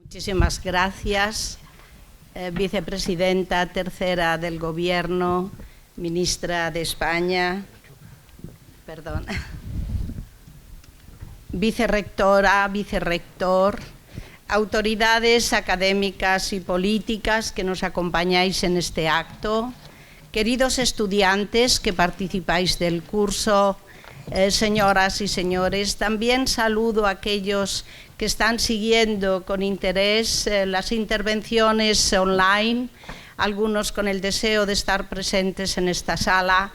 Muchísimas gracias, vicepresidenta tercera del Gobierno, ministra de España, vicerrectora, vicerrector, autoridades académicas y políticas que nos acompañáis en este acto, queridos estudiantes que participáis del curso, señoras y señores, también saludo a aquellos que están siguiendo con interés las intervenciones online, algunos con el deseo de estar presentes en esta sala.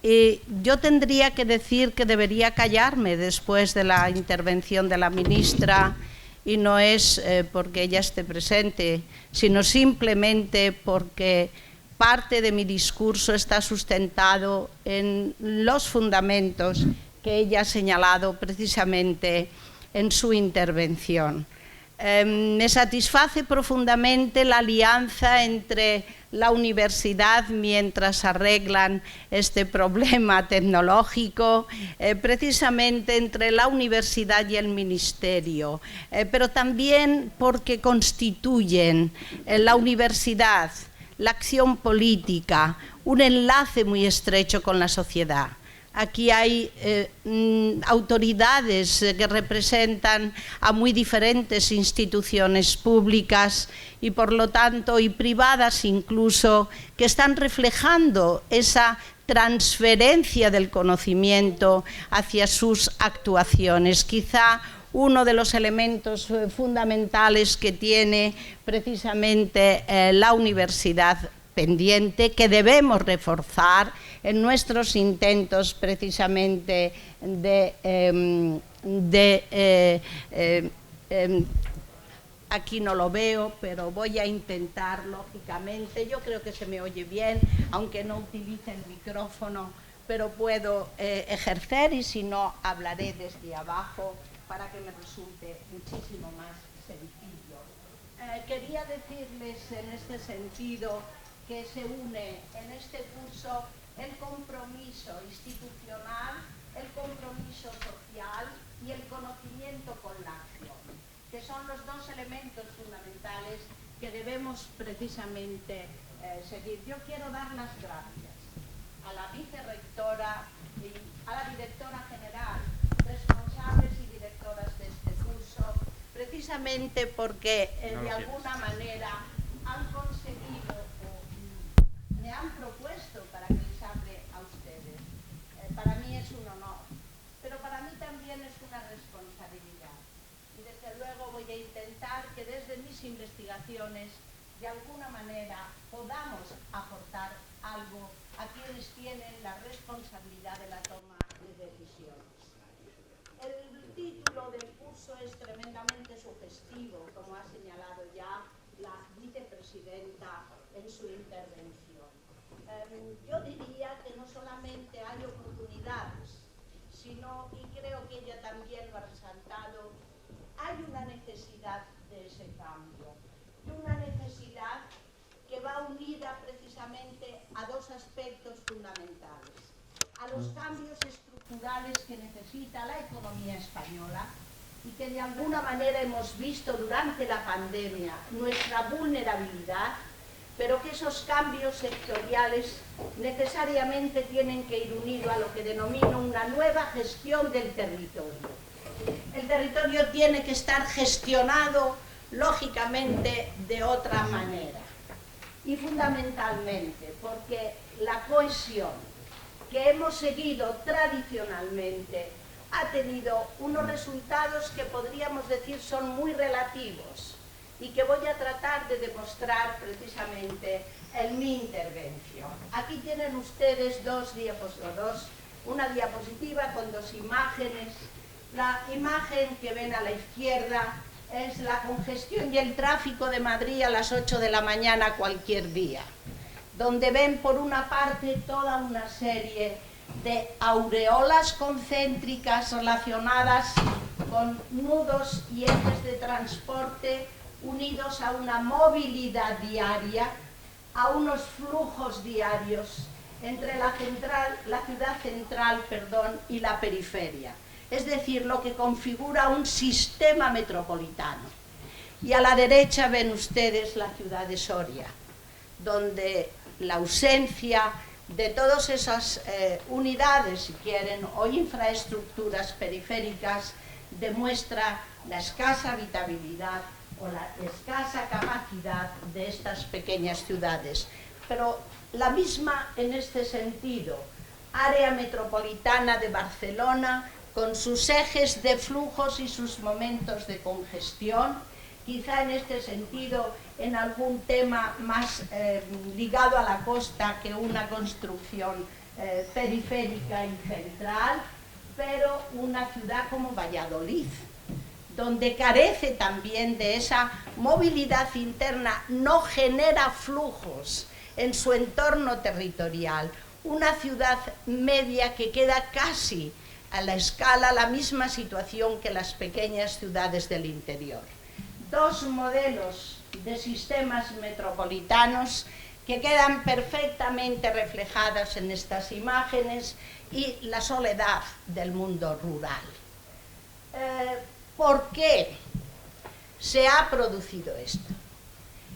Yo tendría que decir que debería callarme después de la intervención de la ministra, y no es porque ella esté presente, sino simplemente porque parte de mi discurso está sustentado en los fundamentos que ella ha señalado precisamente en su intervención. Me satisface profundamente la alianza entre la universidad mientras arreglan este problema tecnológico, precisamente entre la universidad y el ministerio, pero también porque constituyen la universidad, la acción política, un enlace muy estrecho con la sociedad. Aquí hay autoridades que representan a muy diferentes instituciones públicas y, por lo tanto, y privadas incluso, que están reflejando esa transferencia del conocimiento hacia sus actuaciones. Quizá uno de los elementos fundamentales que tiene precisamente la universidad pendiente, que debemos reforzar en nuestros intentos precisamente aquí no lo veo, pero voy a intentar, lógicamente. Yo creo que se me oye bien, aunque no utilice el micrófono, pero puedo ejercer, y si no, hablaré desde abajo para que me resulte muchísimo más sencillo. Quería decirles en este sentido que se une en este curso el compromiso institucional, el compromiso social y el conocimiento con la acción, que son los dos elementos fundamentales que debemos precisamente seguir. Yo quiero dar las gracias a la vicerrectora y a la directora general, responsables y directoras de este curso, precisamente porque de alguna manera han conseguido o me han propuesto para que les hable a ustedes. Para mí es un honor, pero para mí también es una responsabilidad. Y desde luego voy a intentar que desde mis investigaciones de alguna manera podamos aportar algo a quienes tienen la responsabilidad de la toma de decisiones. El título del curso es tremendamente sugestivo, como ha señalado ya la vicepresidenta en su intervención. Yo diría que no solamente hay oportunidades, sino, y creo que ella también lo ha resaltado, hay una necesidad de ese cambio, una necesidad que va unida precisamente a dos aspectos fundamentales: a los cambios estructurales que necesita la economía española y que de alguna manera hemos visto durante la pandemia nuestra vulnerabilidad, pero que esos cambios sectoriales necesariamente tienen que ir unidos a lo que denomino una nueva gestión del territorio. El territorio tiene que estar gestionado, lógicamente, de otra manera. Y fundamentalmente porque la cohesión que hemos seguido tradicionalmente ha tenido unos resultados que podríamos decir son muy relativos y que voy a tratar de demostrar precisamente en mi intervención. Aquí tienen ustedes una diapositiva con dos imágenes. La imagen que ven a la izquierda es la congestión y el tráfico de Madrid a las 8 de la mañana cualquier día, donde ven por una parte toda una serie de aureolas concéntricas relacionadas con nudos y ejes de transporte unidos a una movilidad diaria, a unos flujos diarios entre la ciudad central y la periferia. Es decir, lo que configura un sistema metropolitano. Y a la derecha ven ustedes la ciudad de Soria, donde la ausencia de todas esas unidades, si quieren, o infraestructuras periféricas, demuestra la escasa habitabilidad o la escasa capacidad de estas pequeñas ciudades. Pero la misma en este sentido, área metropolitana de Barcelona, con sus ejes de flujos y sus momentos de congestión, quizá en este sentido en algún tema más ligado a la costa que una construcción periférica y central, pero una ciudad como Valladolid, donde carece también de esa movilidad interna, no genera flujos en su entorno territorial, una ciudad media que queda casi a la escala, la misma situación que las pequeñas ciudades del interior. Dos modelos de sistemas metropolitanos que quedan perfectamente reflejadas en estas imágenes y la soledad del mundo rural. ¿Por qué se ha producido esto?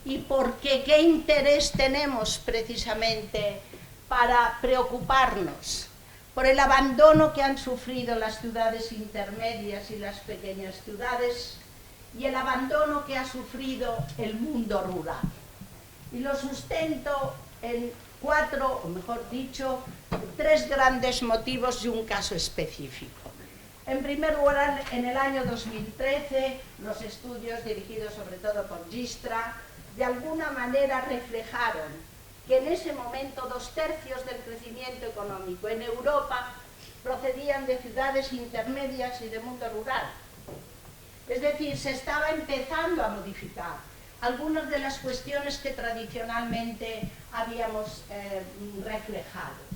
¿Y por qué? ¿Qué interés tenemos precisamente para preocuparnos por el abandono que han sufrido las ciudades intermedias y las pequeñas ciudades y el abandono que ha sufrido el mundo rural? Y lo sustento en cuatro, o mejor dicho, tres grandes motivos y un caso específico. En primer lugar, en el año 2013, los estudios dirigidos sobre todo por Gistra, de alguna manera reflejaron que en ese momento 2/3 del crecimiento económico en Europa procedían de ciudades intermedias y de mundo rural. Es decir, se estaba empezando a modificar algunas de las cuestiones que tradicionalmente habíamos reflejado.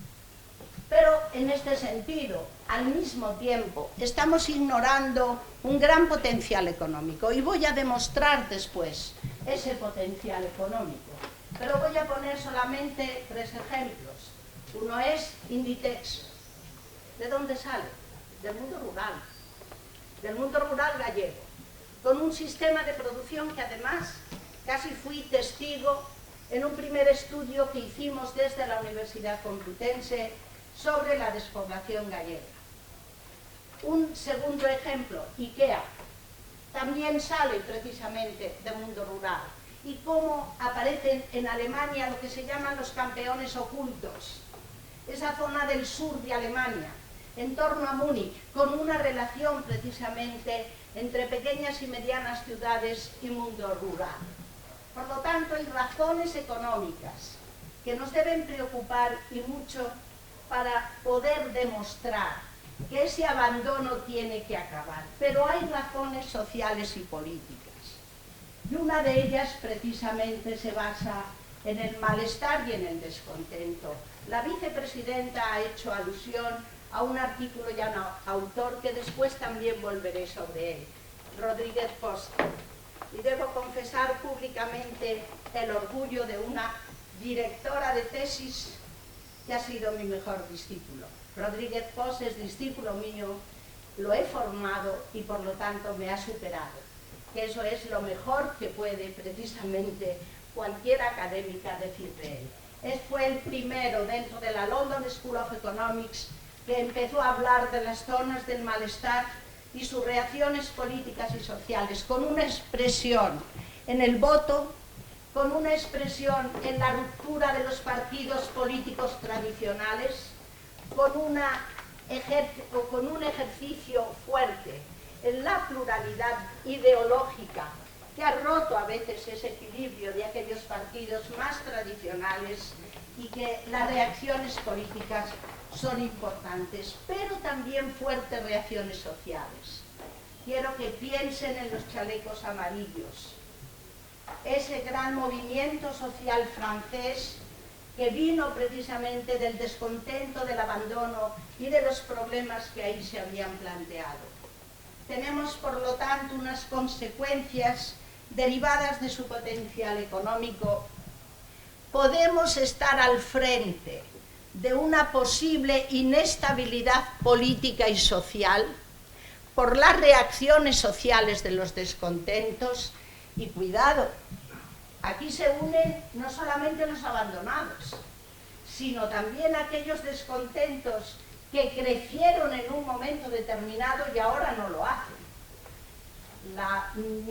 Pero en este sentido, al mismo tiempo, estamos ignorando un gran potencial económico y voy a demostrar después ese potencial económico. Pero voy a poner solamente tres ejemplos. Uno es Inditex. ¿De dónde sale? Del mundo rural gallego, con un sistema de producción que además casi fui testigo en un primer estudio que hicimos desde la Universidad Complutense sobre la despoblación gallega. Un segundo ejemplo, IKEA, también sale precisamente del mundo rural, y cómo aparecen en Alemania lo que se llaman los campeones ocultos, esa zona del sur de Alemania, en torno a Múnich, con una relación precisamente entre pequeñas y medianas ciudades y mundo rural. Por lo tanto, hay razones económicas que nos deben preocupar y mucho para poder demostrar que ese abandono tiene que acabar. Pero hay razones sociales y políticas. Y una de ellas precisamente se basa en el malestar y en el descontento. La vicepresidenta ha hecho alusión a un artículo y a un autor que después también volveré sobre él, Rodríguez Posse. Y debo confesar públicamente el orgullo de una directora de tesis que ha sido mi mejor discípulo. Rodríguez Posse es discípulo mío, lo he formado y por lo tanto me ha superado. Que eso es lo mejor que puede precisamente cualquier académica decir de él. Fue el primero dentro de la London School of Economics que empezó a hablar de las zonas del malestar y sus reacciones políticas y sociales, con una expresión en el voto, con una expresión en la ruptura de los partidos políticos tradicionales, con un ejercicio fuerte en la pluralidad ideológica que ha roto a veces ese equilibrio de aquellos partidos más tradicionales y que las reacciones políticas son importantes, pero también fuertes reacciones sociales. Quiero que piensen en los chalecos amarillos, ese gran movimiento social francés que vino precisamente del descontento, del abandono y de los problemas que ahí se habían planteado. Tenemos, por lo tanto, unas consecuencias derivadas de su potencial económico. Podemos estar al frente de una posible inestabilidad política y social por las reacciones sociales de los descontentos Y cuidado, aquí se unen no solamente los abandonados, sino también aquellos descontentos que crecieron en un momento determinado y ahora no lo hacen.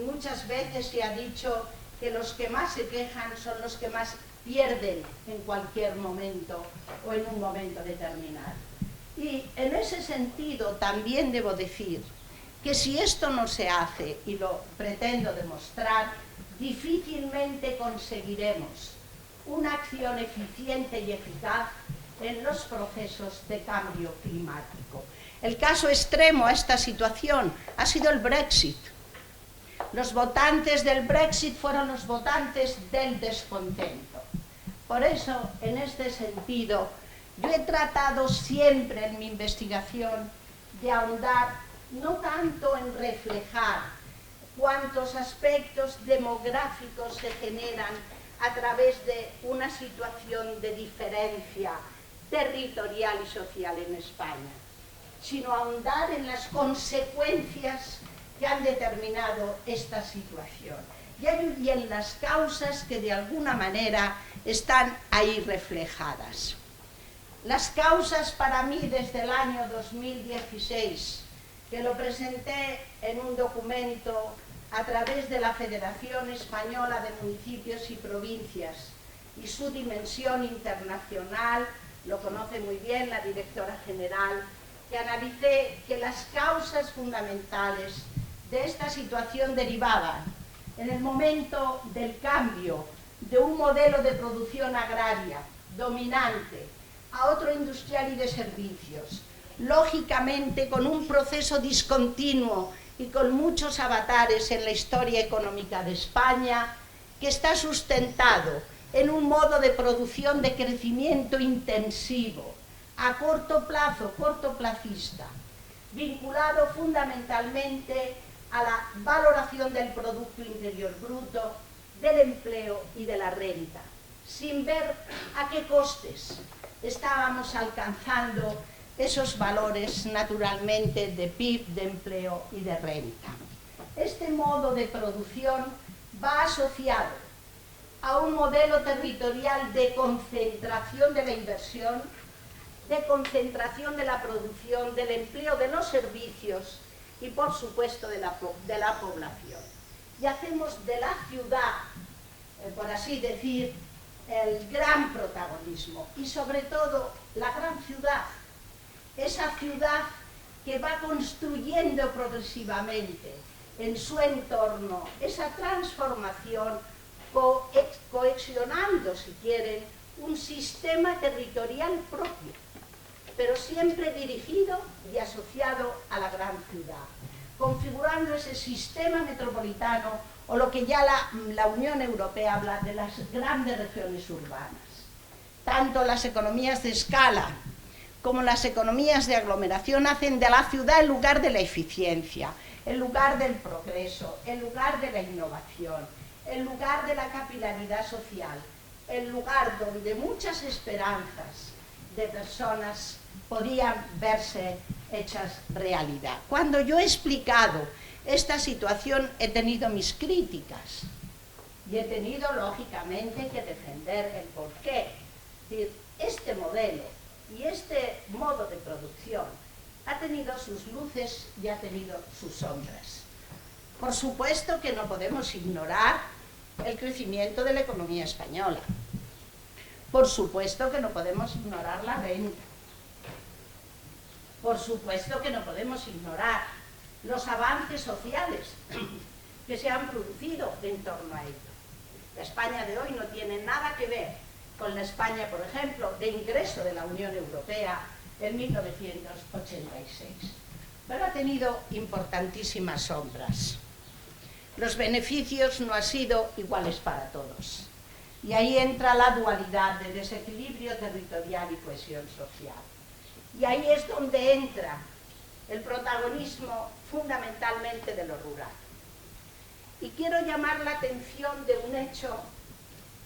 Muchas veces se ha dicho que los que más se quejan son los que más pierden en cualquier momento o en un momento determinado. Y en ese sentido también debo decir que si esto no se hace, y lo pretendo demostrar, difícilmente conseguiremos una acción eficiente y eficaz en los procesos de cambio climático. El caso extremo a esta situación ha sido el Brexit. Los votantes del Brexit fueron los votantes del descontento. Por eso, en este sentido, yo he tratado siempre en mi investigación de ahondar no tanto en reflejar cuántos aspectos demográficos se generan a través de una situación de diferencia territorial y social en España, sino ahondar en las consecuencias que han determinado esta situación y en las causas que de alguna manera están ahí reflejadas. Las causas para mí desde el año 2016, que lo presenté en un documento a través de la Federación Española de Municipios y Provincias y su dimensión internacional, lo conoce muy bien la directora general, que analicé que las causas fundamentales de esta situación derivaban en el momento del cambio de un modelo de producción agraria dominante a otro industrial y de servicios, lógicamente con un proceso discontinuo y con muchos avatares en la historia económica de España, que está sustentado en un modo de producción de crecimiento intensivo, a corto plazo, cortoplacista, vinculado fundamentalmente a la valoración del Producto Interior Bruto, del empleo y de la renta, sin ver a qué costes estábamos alcanzando esos valores naturalmente de PIB, de empleo y de renta. Este modo de producción va asociado a un modelo territorial de concentración de la inversión, de concentración de la producción, del empleo, de los servicios y, por supuesto, de la población. Y hacemos de la ciudad, por así decir, el gran protagonismo y, sobre todo, la gran ciudad. Esa ciudad que va construyendo progresivamente en su entorno esa transformación, cohesionando, si quieren, un sistema territorial propio, pero siempre dirigido y asociado a la gran ciudad, configurando ese sistema metropolitano o lo que ya la Unión Europea habla de las grandes regiones urbanas. Tanto las economías de escala como las economías de aglomeración hacen de la ciudad el lugar de la eficiencia, el lugar del progreso, el lugar de la innovación, el lugar de la capilaridad social, el lugar donde muchas esperanzas de personas podían verse hechas realidad. Cuando yo he explicado esta situación he tenido mis críticas y he tenido lógicamente que defender el porqué. Es decir, este modelo y este modo de producción ha tenido sus luces y ha tenido sus sombras. Por supuesto que no podemos ignorar el crecimiento de la economía española. Por supuesto que no podemos ignorar la renta. Por supuesto que no podemos ignorar los avances sociales que se han producido en torno a ello. La España de hoy no tiene nada que ver con la España, por ejemplo, de ingreso de la Unión Europea en 1986. Pero ha tenido importantísimas sombras. Los beneficios no han sido iguales para todos. Y ahí entra la dualidad de desequilibrio territorial y cohesión social. Y ahí es donde entra el protagonismo fundamentalmente de lo rural. Y quiero llamar la atención de un hecho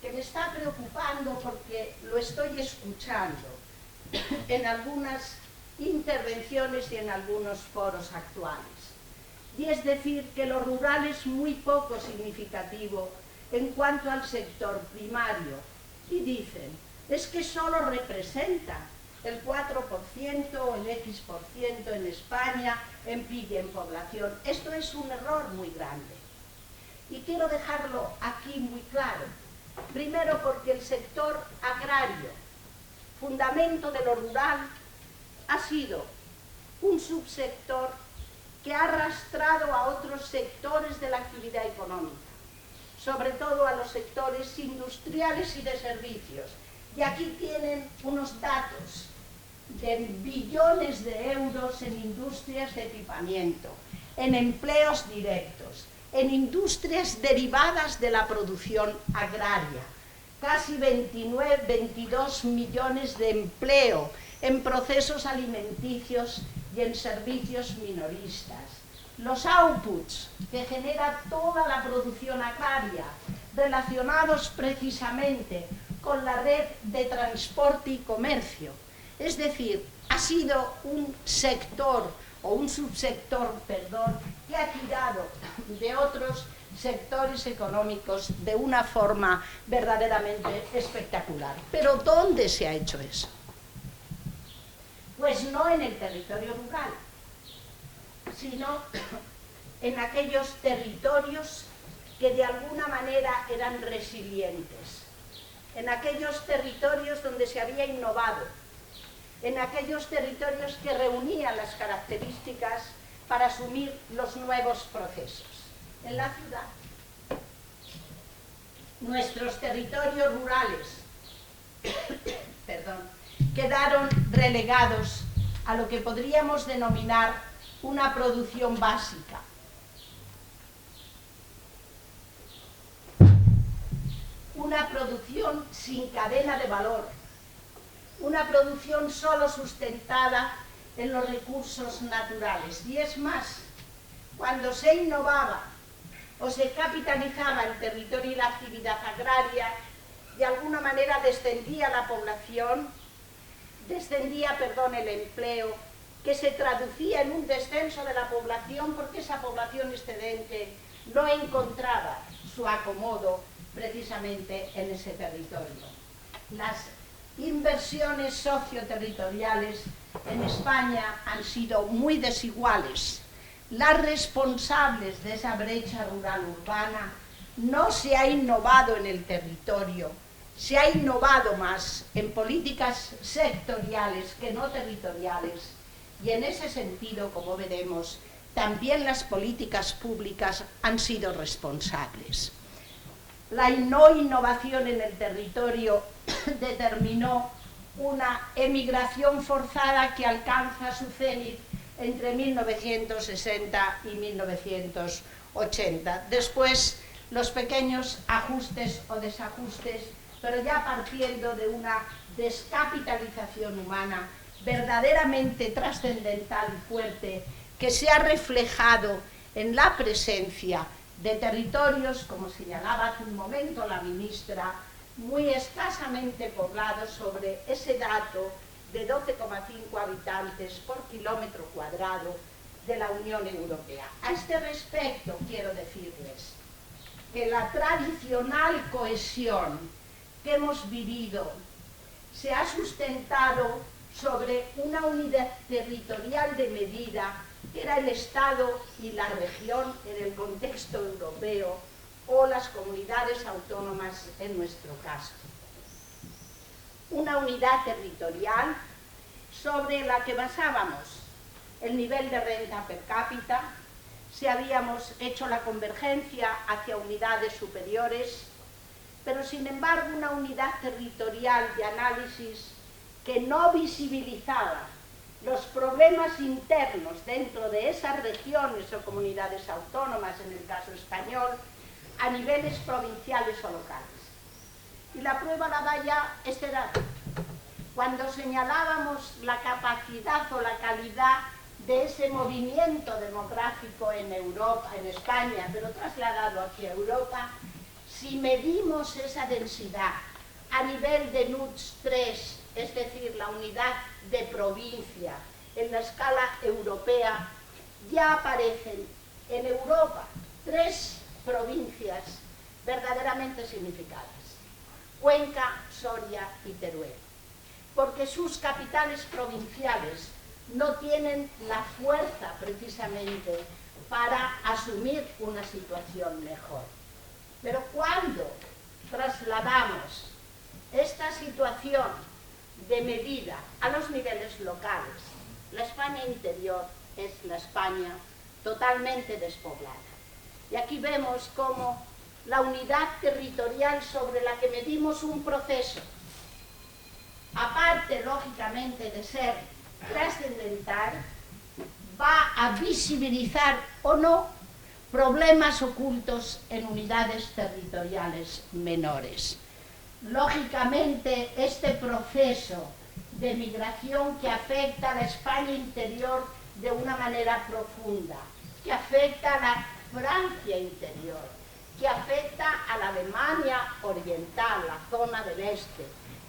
que me está preocupando porque lo estoy escuchando en algunas intervenciones y en algunos foros actuales. y es decir que lo rural es muy poco significativo en cuanto al sector primario. Y dicen, es que solo representa el 4% o el X% en España en PIB y en población. Esto es un error muy grande. Y quiero dejarlo aquí muy claro. Primero porque el sector agrario, fundamento de lo rural, ha sido un subsector que ha arrastrado a otros sectores de la actividad económica, sobre todo a los sectores industriales y de servicios. Y aquí tienen unos datos de billones de euros en industrias de equipamiento, en empleos directos, en industrias derivadas de la producción agraria, casi 22 millones de empleo en procesos alimenticios y en servicios minoristas. Los outputs que genera toda la producción agraria, relacionados precisamente con la red de transporte y comercio. Es decir, ha sido un sector, o un subsector, perdón, que ha tirado de otros sectores económicos de una forma verdaderamente espectacular. Pero ¿dónde se ha hecho eso? Pues no en el territorio rural, sino en aquellos territorios que de alguna manera eran resilientes, en aquellos territorios donde se había innovado, en aquellos territorios que reunían las características para asumir los nuevos procesos. En la ciudad, nuestros territorios rurales quedaron relegados a lo que podríamos denominar una producción básica. Una producción sin cadena de valor, una producción solo sustentada en los recursos naturales. Y es más, cuando se innovaba o se capitalizaba el territorio y la actividad agraria, de alguna manera descendía la población, descendía el empleo, que se traducía en un descenso de la población porque esa población excedente no encontraba su acomodo precisamente en ese territorio. Las inversiones socioterritoriales en España han sido muy desiguales. Las responsables de esa brecha rural-urbana no se ha innovado en el territorio, se ha innovado más en políticas sectoriales que no territoriales, y en ese sentido, como veremos, también las políticas públicas han sido responsables. La no innovación en el territorio determinó una emigración forzada que alcanza su cénit entre 1960 y 1980. Después, los pequeños ajustes o desajustes, pero ya partiendo de una descapitalización humana verdaderamente trascendental y fuerte, que se ha reflejado en la presencia de territorios, como señalaba hace un momento la ministra, muy escasamente poblados, sobre ese dato de 12,5 habitantes por kilómetro cuadrado de la Unión Europea. A este respecto quiero decirles que la tradicional cohesión que hemos vivido se ha sustentado sobre una unidad territorial de medida que era el Estado y la región en el contexto europeo, o las comunidades autónomas en nuestro caso. Una unidad territorial sobre la que basábamos el nivel de renta per cápita, si habíamos hecho la convergencia hacia unidades superiores, pero sin embargo una unidad territorial de análisis que no visibilizaba los problemas internos dentro de esas regiones o comunidades autónomas, en el caso español, a niveles provinciales o locales. Y la prueba la da ya este dato. Cuando señalábamos la capacidad o la calidad de ese movimiento demográfico en Europa, en España, pero trasladado hacia Europa, si medimos esa densidad a nivel de NUTS 3, es decir, la unidad de provincia en la escala europea, ya aparecen en Europa 3 provincias verdaderamente significadas: Cuenca, Soria y Teruel, porque sus capitales provinciales no tienen la fuerza precisamente para asumir una situación mejor. Pero cuando trasladamos esta situación de medida a los niveles locales, la España interior es la España totalmente despoblada. Y aquí vemos cómo la unidad territorial sobre la que medimos un proceso, aparte lógicamente de ser trascendental, va a visibilizar o no problemas ocultos en unidades territoriales menores. Lógicamente, este proceso de migración que afecta a la España interior de una manera profunda, que afecta a la Francia interior, que afecta a la Alemania oriental, la zona del este,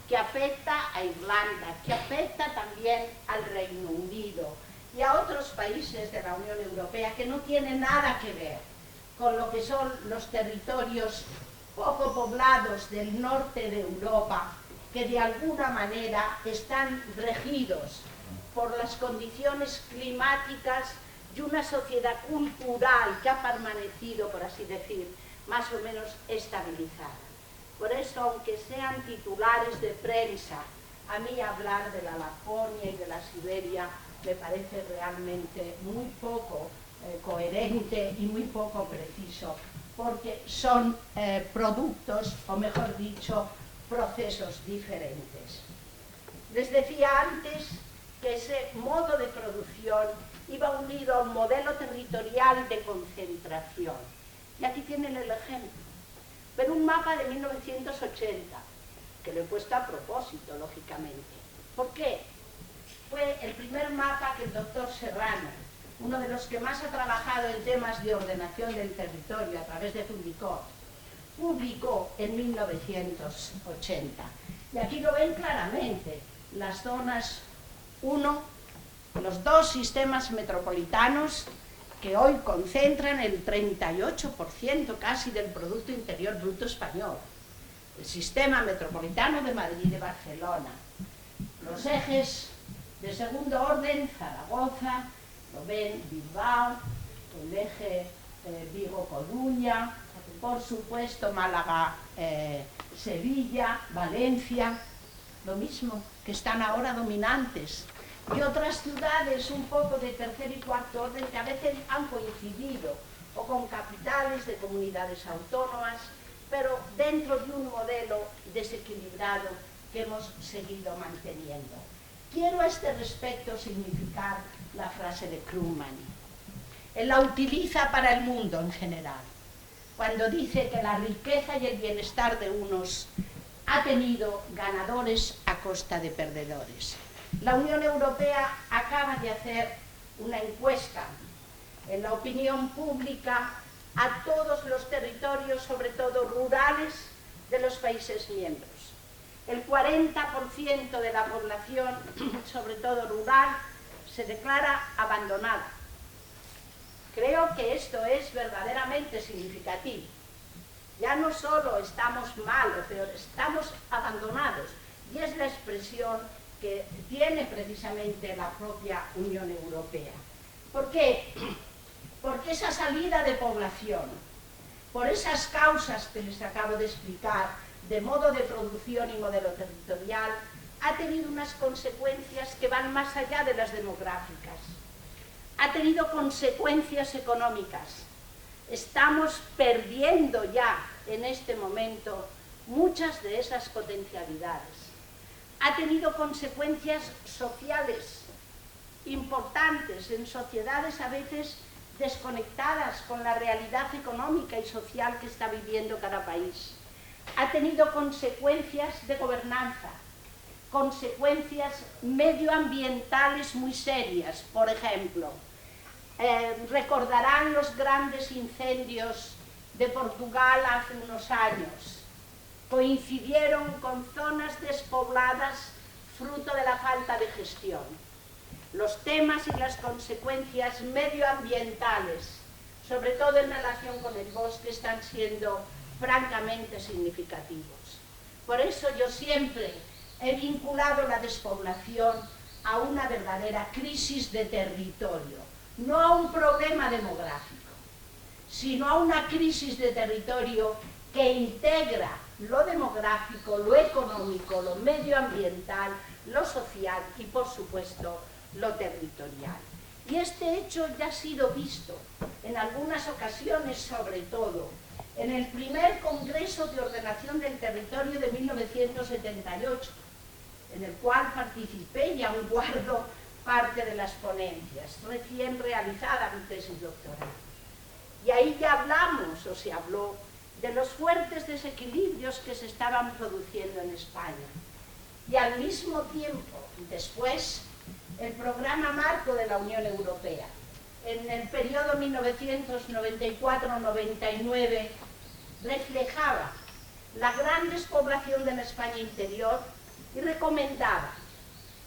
que afecta a Irlanda, que afecta también al Reino Unido y a otros países de la Unión Europea, que no tiene nada que ver con lo que son los territorios poco poblados del norte de Europa, que de alguna manera están regidos por las condiciones climáticas y una sociedad cultural que ha permanecido, por así decir, más o menos estabilizada. Por eso, aunque sean titulares de prensa, a mí hablar de la Laponia y de la Siberia me parece realmente muy poco coherente y muy poco preciso, porque son productos, o mejor dicho, procesos diferentes. Les decía antes que ese modo de producción iba unido a un modelo territorial de concentración. Y aquí tienen el ejemplo. Pero un mapa de 1980, que lo he puesto a propósito, lógicamente. ¿Por qué? Fue el primer mapa que el doctor Serrano, uno de los que más ha trabajado en temas de ordenación del territorio a través de Fundicort, publicó en 1980. Y aquí lo ven claramente, las zonas 1, los 2 sistemas metropolitanos que hoy concentran el 38% casi del Producto Interior Bruto español. El sistema metropolitano de Madrid y de Barcelona. Los ejes de segundo orden, Zaragoza, lo ven, Bilbao, el eje Vigo-Coruña, por supuesto Málaga, Sevilla, Valencia, lo mismo, que están ahora dominantes. Y otras ciudades un poco de tercer y cuarto orden que a veces han coincidido, o con capitales de comunidades autónomas, pero dentro de un modelo desequilibrado que hemos seguido manteniendo. Quiero a este respecto significar la frase de Krugman. Él la utiliza para el mundo en general, cuando dice que la riqueza y el bienestar de unos ha tenido ganadores a costa de perdedores. La Unión Europea acaba de hacer una encuesta en la opinión pública a todos los territorios, sobre todo rurales, de los países miembros. El 40% de la población, sobre todo rural, se declara abandonada. Creo que esto es verdaderamente significativo. Ya no solo estamos mal o peor, estamos abandonados. Y es la expresión que tiene precisamente la propia Unión Europea. ¿Por qué? Porque esa salida de población, por esas causas que les acabo de explicar, de modo de producción y modelo territorial, ha tenido unas consecuencias que van más allá de las demográficas. Ha tenido consecuencias económicas. Estamos perdiendo ya en este momento muchas de esas potencialidades. Ha tenido consecuencias sociales importantes en sociedades a veces desconectadas con la realidad económica y social que está viviendo cada país. Ha tenido consecuencias de gobernanza, consecuencias medioambientales muy serias. Por ejemplo, recordarán los grandes incendios de Portugal hace unos años. Coincidieron con zonas despobladas fruto de la falta de gestión. Los temas y las consecuencias medioambientales sobre todo en relación con el bosque, están siendo francamente significativos. Por eso yo siempre he vinculado la despoblación a una verdadera crisis de territorio, no a un problema demográfico, sino a una crisis de territorio que integra lo demográfico, lo económico, lo medioambiental, lo social y, por supuesto, lo territorial. Y este hecho ya ha sido visto en algunas ocasiones, sobre todo en el primer Congreso de Ordenación del Territorio de 1978, en el cual participé y aún guardo parte de las ponencias, recién realizada mi tesis doctoral. Y ahí ya hablamos, o se habló, de los fuertes desequilibrios que se estaban produciendo en España. Y al mismo tiempo, después, el programa marco de la Unión Europea, en el periodo 1994-99, reflejaba la gran despoblación de la España interior y recomendaba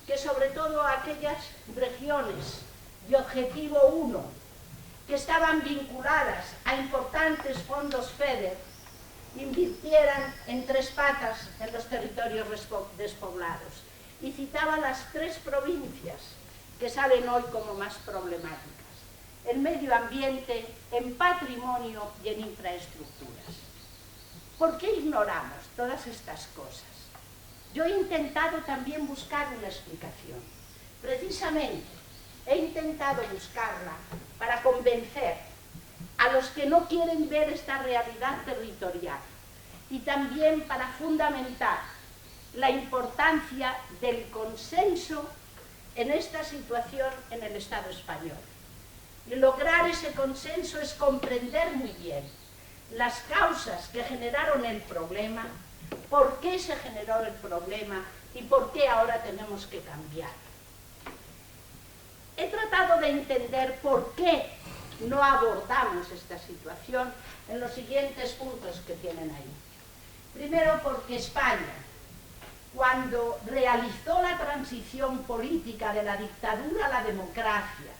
que sobre todo aquellas regiones de objetivo 1 que estaban vinculadas a importantes fondos FEDER invirtieran en 3 patas en los territorios despoblados. Y citaba las 3 provincias que salen hoy como más problemáticas: en medio ambiente, en patrimonio y en infraestructuras. ¿Por qué ignoramos todas estas cosas? Yo he intentado también buscar una explicación. Precisamente he intentado buscarla para convencer a los que no quieren ver esta realidad territorial y también para fundamentar la importancia del consenso en esta situación en el Estado español. Y lograr ese consenso es comprender muy bien las causas que generaron el problema, por qué se generó el problema y por qué ahora tenemos que cambiar. He tratado de entender por qué no abordamos esta situación en los siguientes puntos que tienen ahí. Primero, porque España, cuando realizó la transición política de la dictadura a la democracia,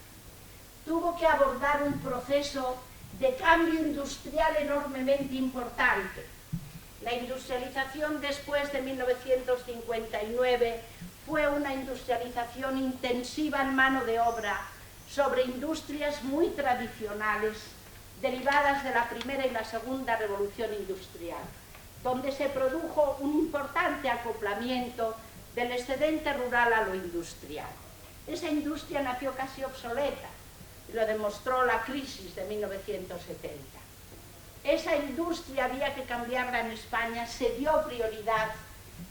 tuvo que abordar un proceso de cambio industrial enormemente importante. La industrialización después de 1959 fue una industrialización intensiva en mano de obra sobre industrias muy tradicionales derivadas de la primera y la segunda revolución industrial, donde se produjo un importante acoplamiento del excedente rural a lo industrial. Esa industria nació casi obsoleta, y lo demostró la crisis de 1970. Esa industria había que cambiarla en España, se dio prioridad,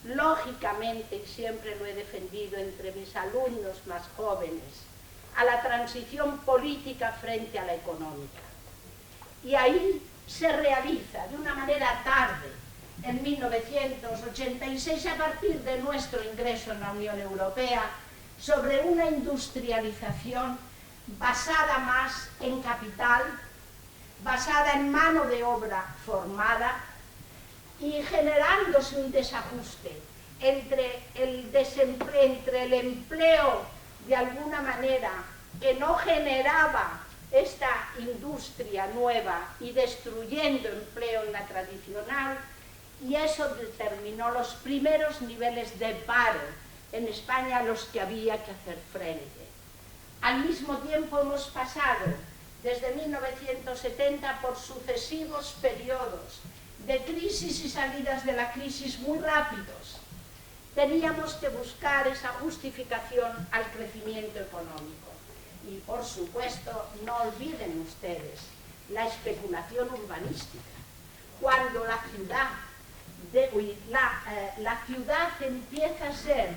lógicamente, y siempre lo he defendido entre mis alumnos más jóvenes, a la transición política frente a la económica. Y ahí se realiza de una manera tarde, en 1986, a partir de nuestro ingreso en la Unión Europea, sobre una industrialización basada más en capital, basada en mano de obra formada y generándose un desajuste entre el empleo de alguna manera que no generaba esta industria nueva y destruyendo empleo en la tradicional, y eso determinó los primeros niveles de paro en España a los que había que hacer frente. Al mismo tiempo hemos pasado desde 1970 por sucesivos periodos de crisis y salidas de la crisis muy rápidos. Teníamos que buscar esa justificación al crecimiento económico. Y, por supuesto, no olviden ustedes la especulación urbanística. Cuando la ciudad empieza a ser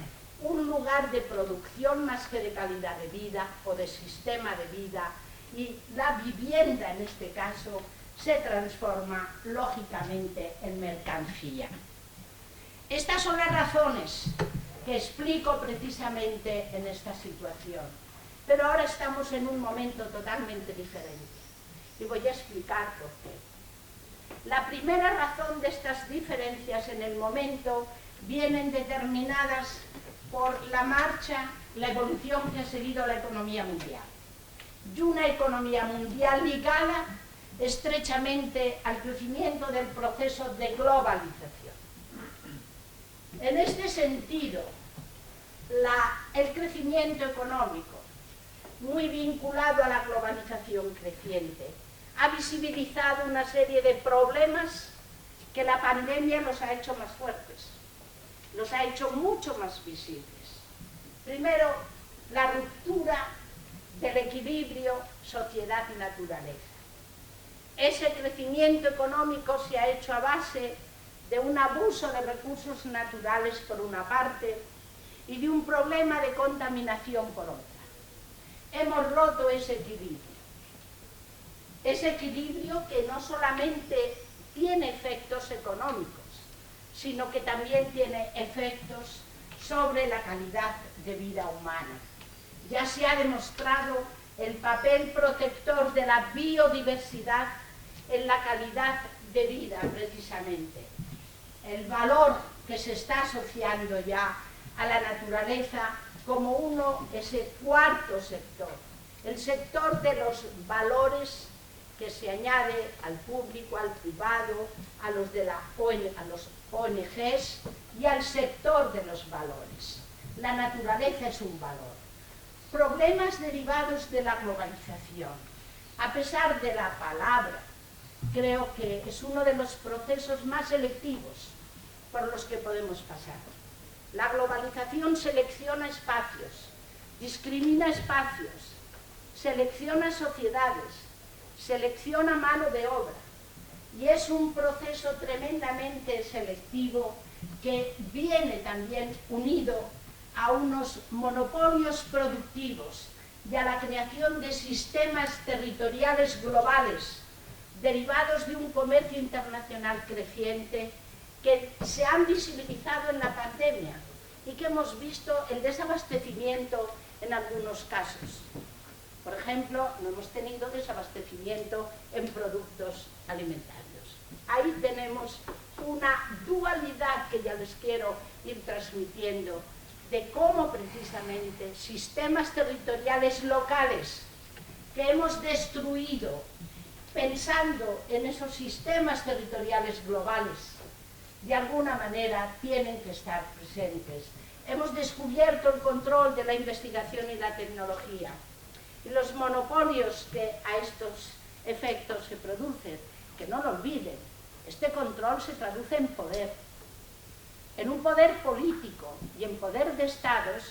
un lugar de producción más que de calidad de vida o de sistema de vida, y la vivienda en este caso se transforma lógicamente en mercancía. Estas son las razones que explico precisamente en esta situación, pero ahora estamos en un momento totalmente diferente y voy a explicar por qué. La primera razón de estas diferencias en el momento vienen determinadas por la marcha, la evolución que ha seguido la economía mundial. Y una economía mundial ligada estrechamente al crecimiento del proceso de globalización. En este sentido, el crecimiento económico, muy vinculado a la globalización creciente, ha visibilizado una serie de problemas que la pandemia los ha hecho más fuertes, los ha hecho mucho más visibles. Primero, la ruptura del equilibrio sociedad y naturaleza. Ese crecimiento económico se ha hecho a base de un abuso de recursos naturales por una parte y de un problema de contaminación por otra. Hemos roto ese equilibrio que no solamente tiene efectos económicos, sino que también tiene efectos sobre la calidad de vida humana. Ya se ha demostrado el papel protector de la biodiversidad en la calidad de vida, precisamente. El valor que se está asociando ya a la naturaleza como ese cuarto sector, el sector de los valores que se añade al público, al privado, a los ONGs y al sector de los valores. La naturaleza es un valor. Problemas derivados de la globalización. A pesar de la palabra, creo que es uno de los procesos más selectivos por los que podemos pasar. La globalización selecciona espacios, discrimina espacios, selecciona sociedades, selecciona mano de obra, y es un proceso tremendamente selectivo que viene también unido a unos monopolios productivos y a la creación de sistemas territoriales globales derivados de un comercio internacional creciente que se han visibilizado en la pandemia y que hemos visto el desabastecimiento en algunos casos. Por ejemplo, no hemos tenido desabastecimiento en productos alimentarios. Ahí tenemos una dualidad que ya les quiero ir transmitiendo de cómo precisamente sistemas territoriales locales que hemos destruido pensando en esos sistemas territoriales globales, de alguna manera tienen que estar presentes. Hemos descubierto el control de la investigación y la tecnología y los monopolios que a estos efectos se producen, que no lo olviden, este control se traduce en poder, en un poder político y en poder de estados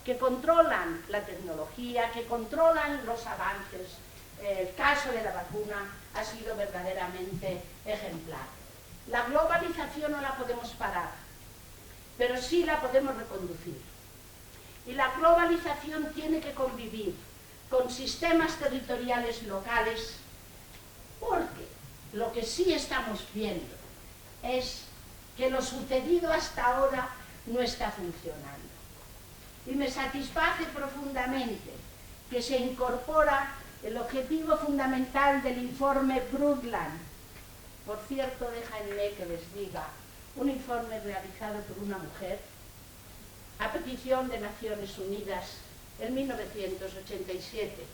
que controlan la tecnología, que controlan los avances. El caso de la vacuna ha sido verdaderamente ejemplar. La globalización no la podemos parar, pero sí la podemos reconducir. Y la globalización tiene que convivir con sistemas territoriales locales, porque lo que sí estamos viendo es que lo sucedido hasta ahora no está funcionando. Y me satisface profundamente que se incorpora el objetivo fundamental del informe Brundtland. Por cierto, déjenme que les diga, un informe realizado por una mujer a petición de Naciones Unidas en 1987.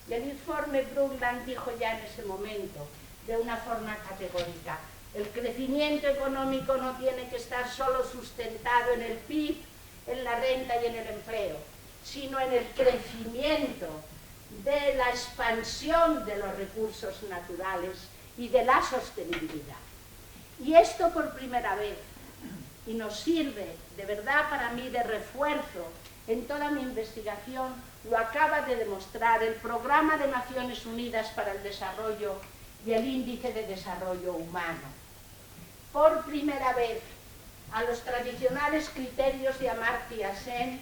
Y el informe Brundtland dijo ya en ese momento, de una forma categórica, el crecimiento económico no tiene que estar solo sustentado en el PIB, en la renta y en el empleo, sino en el crecimiento de la expansión de los recursos naturales y de la sostenibilidad. Y esto por primera vez, y nos sirve de verdad para mí de refuerzo en toda mi investigación, lo acaba de demostrar el Programa de Naciones Unidas para el Desarrollo y el Índice de Desarrollo Humano. Por primera vez, a los tradicionales criterios de Amartya Sen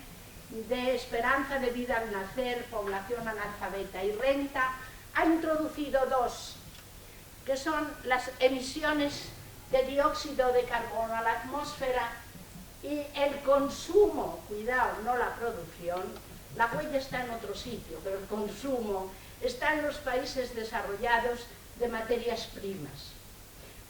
de esperanza de vida al nacer, población analfabeta y renta, ha introducido dos, que son las emisiones de dióxido de carbono a la atmósfera y el consumo, cuidado, no la producción, la huella está en otro sitio, pero el consumo está en los países desarrollados de materias primas.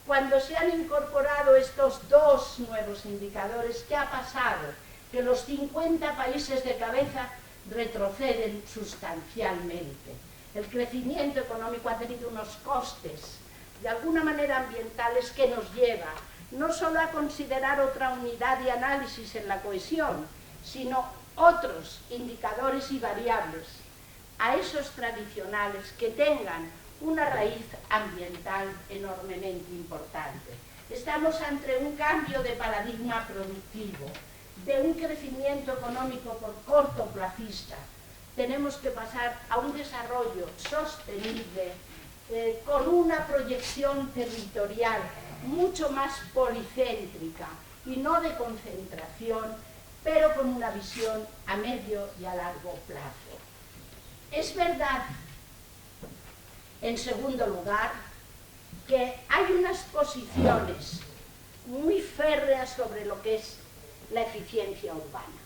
Cuando se han incorporado estos dos nuevos indicadores, ¿qué ha pasado? Que los 50 países de cabeza retroceden sustancialmente. El crecimiento económico ha tenido unos costes, de alguna manera ambientales, que nos lleva no solo a considerar otra unidad de análisis en la cohesión, sino otros indicadores y variables, a esos tradicionales que tengan una raíz ambiental enormemente importante. Estamos ante un cambio de paradigma productivo, de un crecimiento económico por cortoplacista. Tenemos que pasar a un desarrollo sostenible, con una proyección territorial mucho más policéntrica y no de concentración, pero con una visión a medio y a largo plazo. Es verdad, en segundo lugar, que hay unas posiciones muy férreas sobre lo que es la eficiencia urbana.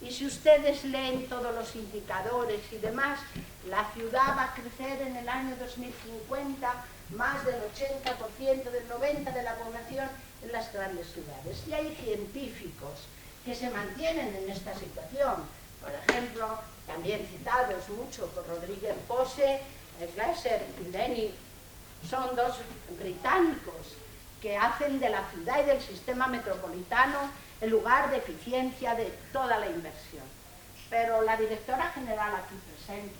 Y si ustedes leen todos los indicadores y demás, la ciudad va a crecer en el año 2050 más del 80%, del 90% de la población en las grandes ciudades. Y hay científicos que se mantienen en esta situación. Por ejemplo, también citados mucho por Rodríguez Pose, Gleiser y Lenny, son dos británicos que hacen de la ciudad y del sistema metropolitano el lugar de eficiencia de toda la inversión. Pero la directora general aquí presente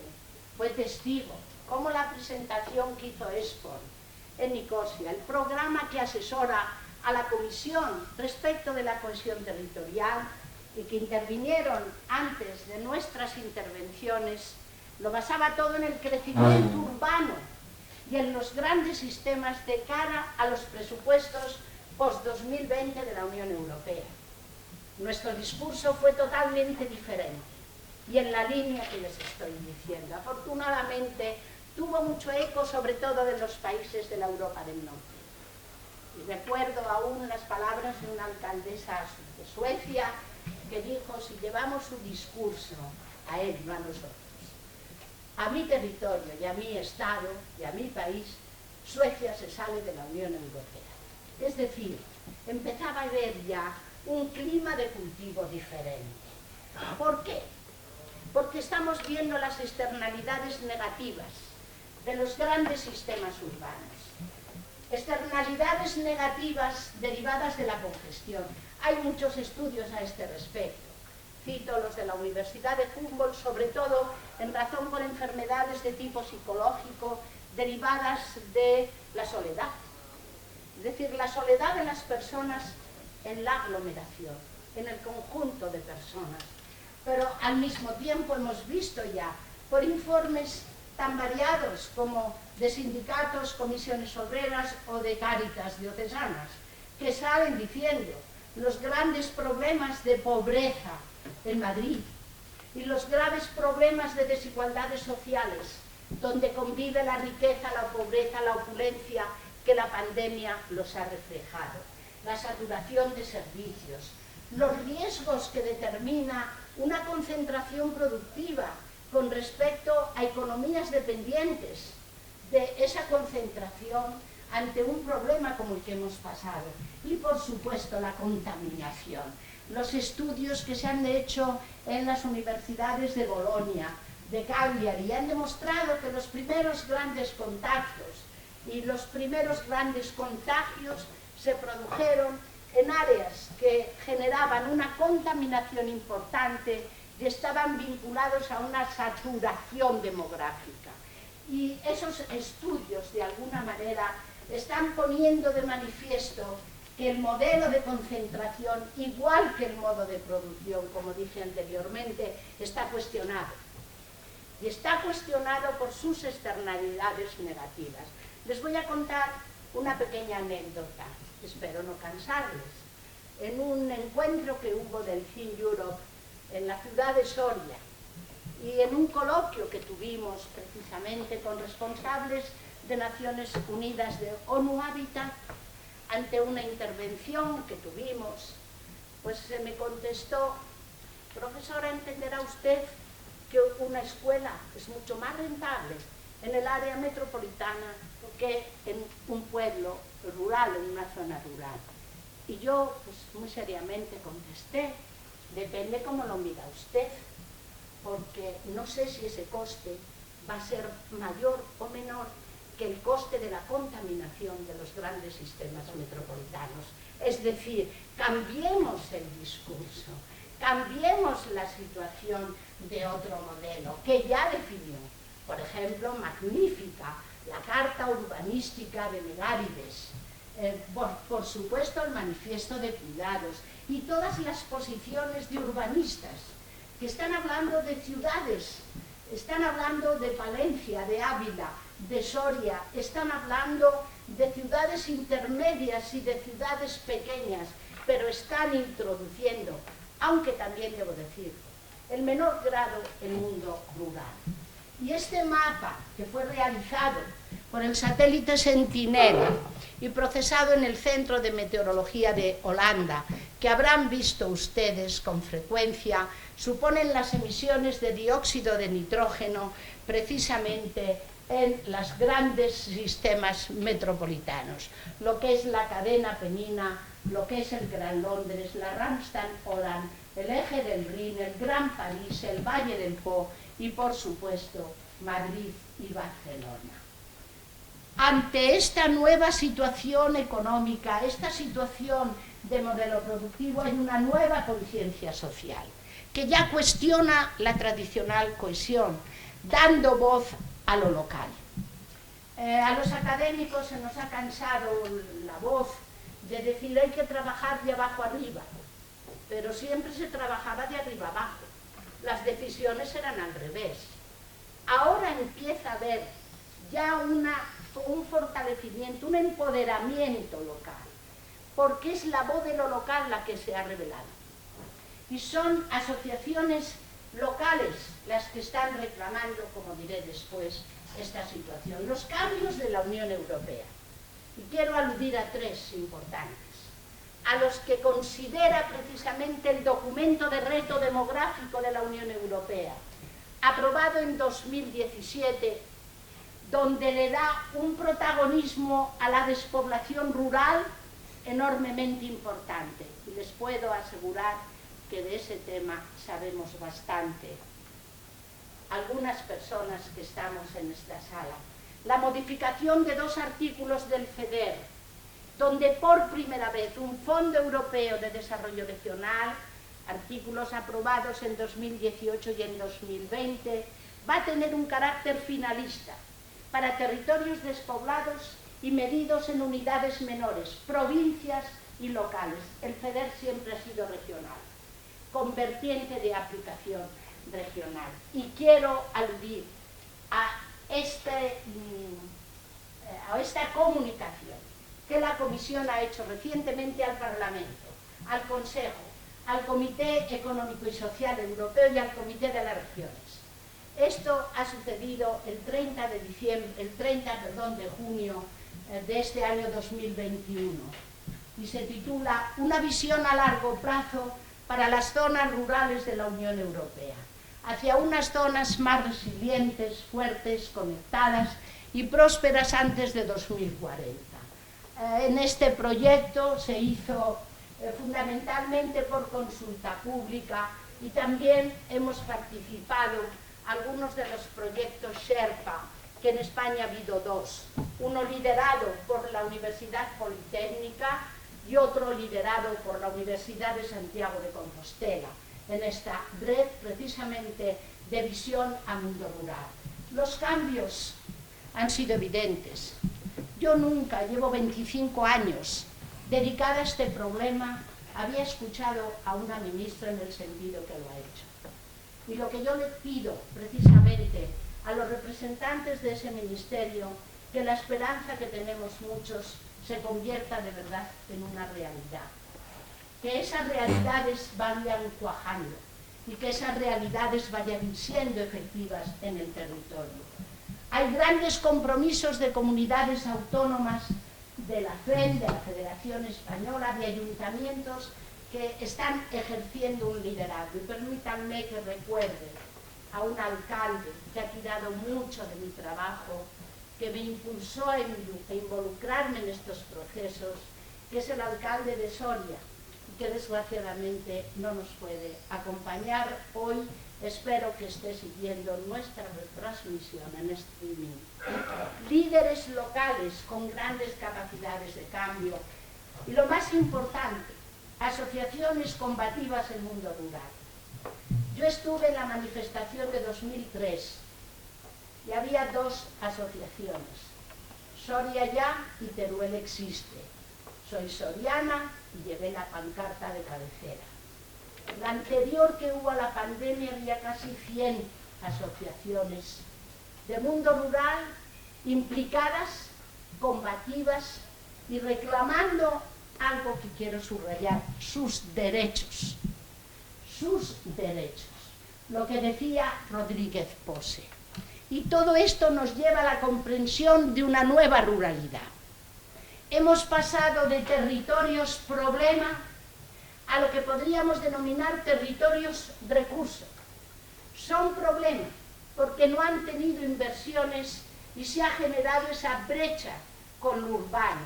fue testigo cómo la presentación que hizo ESPON en Nicosia, el programa que asesora a la Comisión respecto de la cohesión territorial y que intervinieron antes de nuestras intervenciones, lo basaba todo en el crecimiento urbano y en los grandes sistemas de cara a los presupuestos post-2020 de la Unión Europea. Nuestro discurso fue totalmente diferente y en la línea que les estoy diciendo. Afortunadamente tuvo mucho eco, sobre todo de los países de la Europa del Norte. Y recuerdo aún las palabras de una alcaldesa de Suecia que dijo: si llevamos su discurso a él, no a nosotros, a mi territorio y a mi estado y a mi país, Suecia se sale de la Unión Europea. Es decir, empezaba a haber ya un clima de cultivo diferente. ¿Por qué? Porque estamos viendo las externalidades negativas de los grandes sistemas urbanos. Externalidades negativas derivadas de la congestión. Hay muchos estudios a este respecto. Cito los de la Universidad de Humboldt, sobre todo en razón por enfermedades de tipo psicológico derivadas de la soledad. Es decir, la soledad de las personas en la aglomeración, en el conjunto de personas. Pero al mismo tiempo hemos visto ya, por informes tan variados como de sindicatos, comisiones obreras o de Cáritas diocesanas, que salen diciendo los grandes problemas de pobreza en Madrid y los graves problemas de desigualdades sociales, donde convive la riqueza, la pobreza, la opulencia, que la pandemia los ha reflejado. La saturación de servicios, los riesgos que determina una concentración productiva con respecto a economías dependientes de esa concentración ante un problema como el que hemos pasado. Y por supuesto la contaminación. Los estudios que se han hecho en las universidades de Bolonia, de Cagliari, han demostrado que los primeros grandes contagios y los primeros grandes contagios se produjeron en áreas que generaban una contaminación importante y estaban vinculados a una saturación demográfica. Y esos estudios, de alguna manera, están poniendo de manifiesto que el modelo de concentración, igual que el modo de producción, como dije anteriormente, está cuestionado. Y está cuestionado por sus externalidades negativas. Les voy a contar una pequeña anécdota, espero no cansarles. En un encuentro que hubo del Think Europe en la ciudad de Soria y en un coloquio que tuvimos precisamente con responsables de Naciones Unidas de ONU Habitat, ante una intervención que tuvimos, pues se me contestó: profesora, ¿entenderá usted que una escuela es mucho más rentable en el área metropolitana que en un pueblo rural, en una zona rural? Y yo, pues muy seriamente contesté: depende cómo lo mira usted, porque no sé si ese coste va a ser mayor o menor que el coste de la contaminación de los grandes sistemas metropolitanos. Es decir, cambiemos el discurso, cambiemos la situación de otro modelo que ya definió, por ejemplo, magnífica, la Carta Urbanística de Megárides, por supuesto el Manifiesto de Cuidados y todas las posiciones de urbanistas que están hablando de ciudades, están hablando de Palencia, de Ávila, de Soria, están hablando de ciudades intermedias y de ciudades pequeñas, pero están introduciendo, aunque también debo decir, en menor grado el mundo rural. Y este mapa, que fue realizado por el satélite Sentinel y procesado en el Centro de Meteorología de Holanda, que habrán visto ustedes con frecuencia, suponen las emisiones de dióxido de nitrógeno precisamente en los grandes sistemas metropolitanos, lo que es la cadena Penina, lo que es el Gran Londres, la Randstad-Holland, el eje del Rin, el Gran París, el Valle del Po y, por supuesto, Madrid y Barcelona. Ante esta nueva situación económica, esta situación de modelo productivo, hay una nueva conciencia social que ya cuestiona la tradicional cohesión, dando voz a lo local. A los académicos se nos ha cansado la voz de decir hay que trabajar de abajo arriba, pero siempre se trabajaba de arriba abajo. Las decisiones eran al revés. Ahora empieza a haber ya un fortalecimiento, un empoderamiento local, porque es la voz de lo local la que se ha revelado. Y son asociaciones locales las que están reclamando, como diré después, esta situación. Los cambios de la Unión Europea. Y quiero aludir a tres importantes. A los que considera precisamente el documento de reto demográfico de la Unión Europea, aprobado en 2017, donde le da un protagonismo a la despoblación rural enormemente importante. Y les puedo asegurar que de ese tema sabemos bastante algunas personas que estamos en esta sala. La modificación de 2 artículos del FEDER, donde por primera vez un Fondo Europeo de Desarrollo Regional, artículos aprobados en 2018 y en 2020, va a tener un carácter finalista para territorios despoblados y medidos en unidades menores, provincias y locales. El FEDER siempre ha sido regional, con vertiente de aplicación regional. Y quiero aludir a esta comunicación que la Comisión ha hecho recientemente al Parlamento, al Consejo, al Comité Económico y Social Europeo y al Comité de las Regiones. Esto ha sucedido el 30 de junio de este año 2021 y se titula Una visión a largo plazo para las zonas rurales de la Unión Europea, hacia unas zonas más resilientes, fuertes, conectadas y prósperas antes de 2040. En este proyecto se hizo fundamentalmente por consulta pública y también hemos participado algunos de los proyectos Sherpa, que en España ha habido 2, uno liderado por la Universidad Politécnica y otro liderado por la Universidad de Santiago de Compostela, en esta red precisamente de visión a mundo rural. Los cambios han sido evidentes. Yo nunca, llevo 25 años dedicada a este problema, había escuchado a una ministra en el sentido que lo ha hecho. Y lo que yo le pido precisamente a los representantes de ese ministerio, que la esperanza que tenemos muchos se convierta de verdad en una realidad. Que esas realidades vayan cuajando y que esas realidades vayan siendo efectivas en el territorio. Hay grandes compromisos de comunidades autónomas, de la FED, de la Federación Española, de ayuntamientos que están ejerciendo un liderazgo. Y permítanme que recuerde a un alcalde que ha tirado mucho de mi trabajo, que me impulsó a involucrarme en estos procesos, que es el alcalde de Soria, y que desgraciadamente no nos puede acompañar hoy Espero que esté siguiendo nuestra retransmisión en streaming. Líderes locales con grandes capacidades de cambio y, lo más importante, asociaciones combativas en el mundo rural. Yo estuve en la manifestación de 2003 y había dos asociaciones, Soria ya y Teruel existe. Soy soriana y llevé la pancarta de cabecera. La anterior que hubo a la pandemia había casi 100 asociaciones de mundo rural implicadas, combativas y reclamando algo que quiero subrayar: sus derechos. Sus derechos. Lo que decía Rodríguez Pose. Y todo esto nos lleva a la comprensión de una nueva ruralidad. Hemos pasado de territorios problema a lo que podríamos denominar territorios recurso. Son problema porque no han tenido inversiones y se ha generado esa brecha con lo urbano.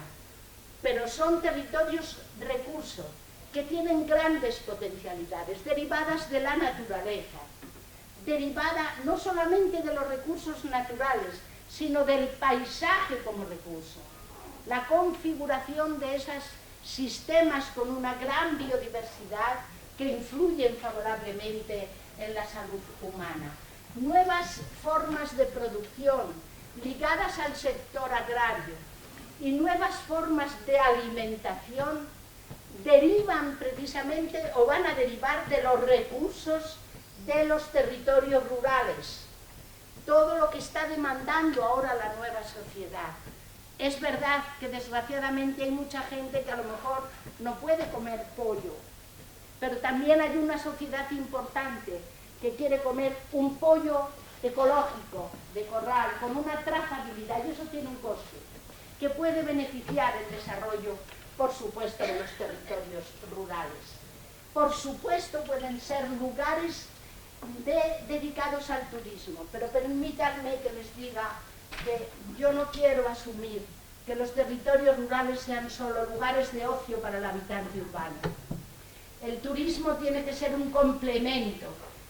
Pero son territorios recurso que tienen grandes potencialidades derivadas de la naturaleza, derivada no solamente de los recursos naturales, sino del paisaje como recurso. La configuración de esos sistemas con una gran biodiversidad que influyen favorablemente en la salud humana. Nuevas formas de producción ligadas al sector agrario y nuevas formas de alimentación derivan precisamente o van a derivar de los recursos de los territorios rurales. Todo lo que está demandando ahora la nueva sociedad. Es verdad que desgraciadamente hay mucha gente que a lo mejor no puede comer pollo, pero también hay una sociedad importante que quiere comer un pollo ecológico, de corral, con una trazabilidad, y eso tiene un coste, que puede beneficiar el desarrollo, por supuesto, de los territorios rurales. Por supuesto, pueden ser lugares dedicados al turismo, pero permítanme que les diga que yo no quiero asumir que los territorios rurales sean solo lugares de ocio para el habitante urbano. El turismo tiene que ser un complemento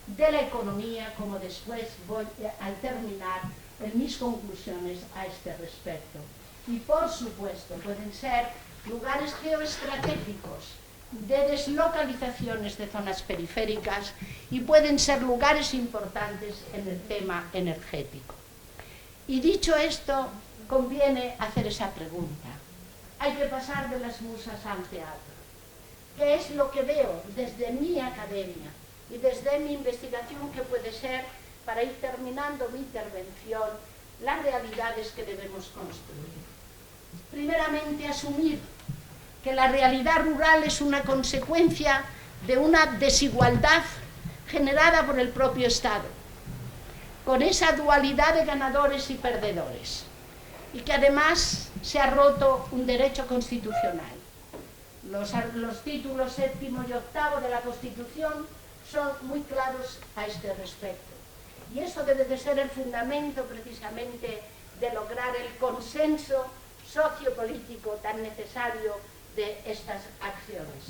de la economía, como después voy a terminar en mis conclusiones a este respecto. Y por supuesto pueden ser lugares geoestratégicos de deslocalizaciones de zonas periféricas y pueden ser lugares importantes en el tema energético. Y dicho esto, conviene hacer esa pregunta. Hay que pasar de las musas al teatro. ¿Qué es lo que veo desde mi academia y desde mi investigación que puede ser, para ir terminando mi intervención, las realidades que debemos construir? Primeramente, asumir que la realidad rural es una consecuencia de una desigualdad generada por el propio Estado, con esa dualidad de ganadores y perdedores, y que además se ha roto un derecho constitucional. Los títulos 7º y 8º de la Constitución son muy claros a este respecto. Y eso debe de ser el fundamento precisamente de lograr el consenso sociopolítico tan necesario de estas acciones.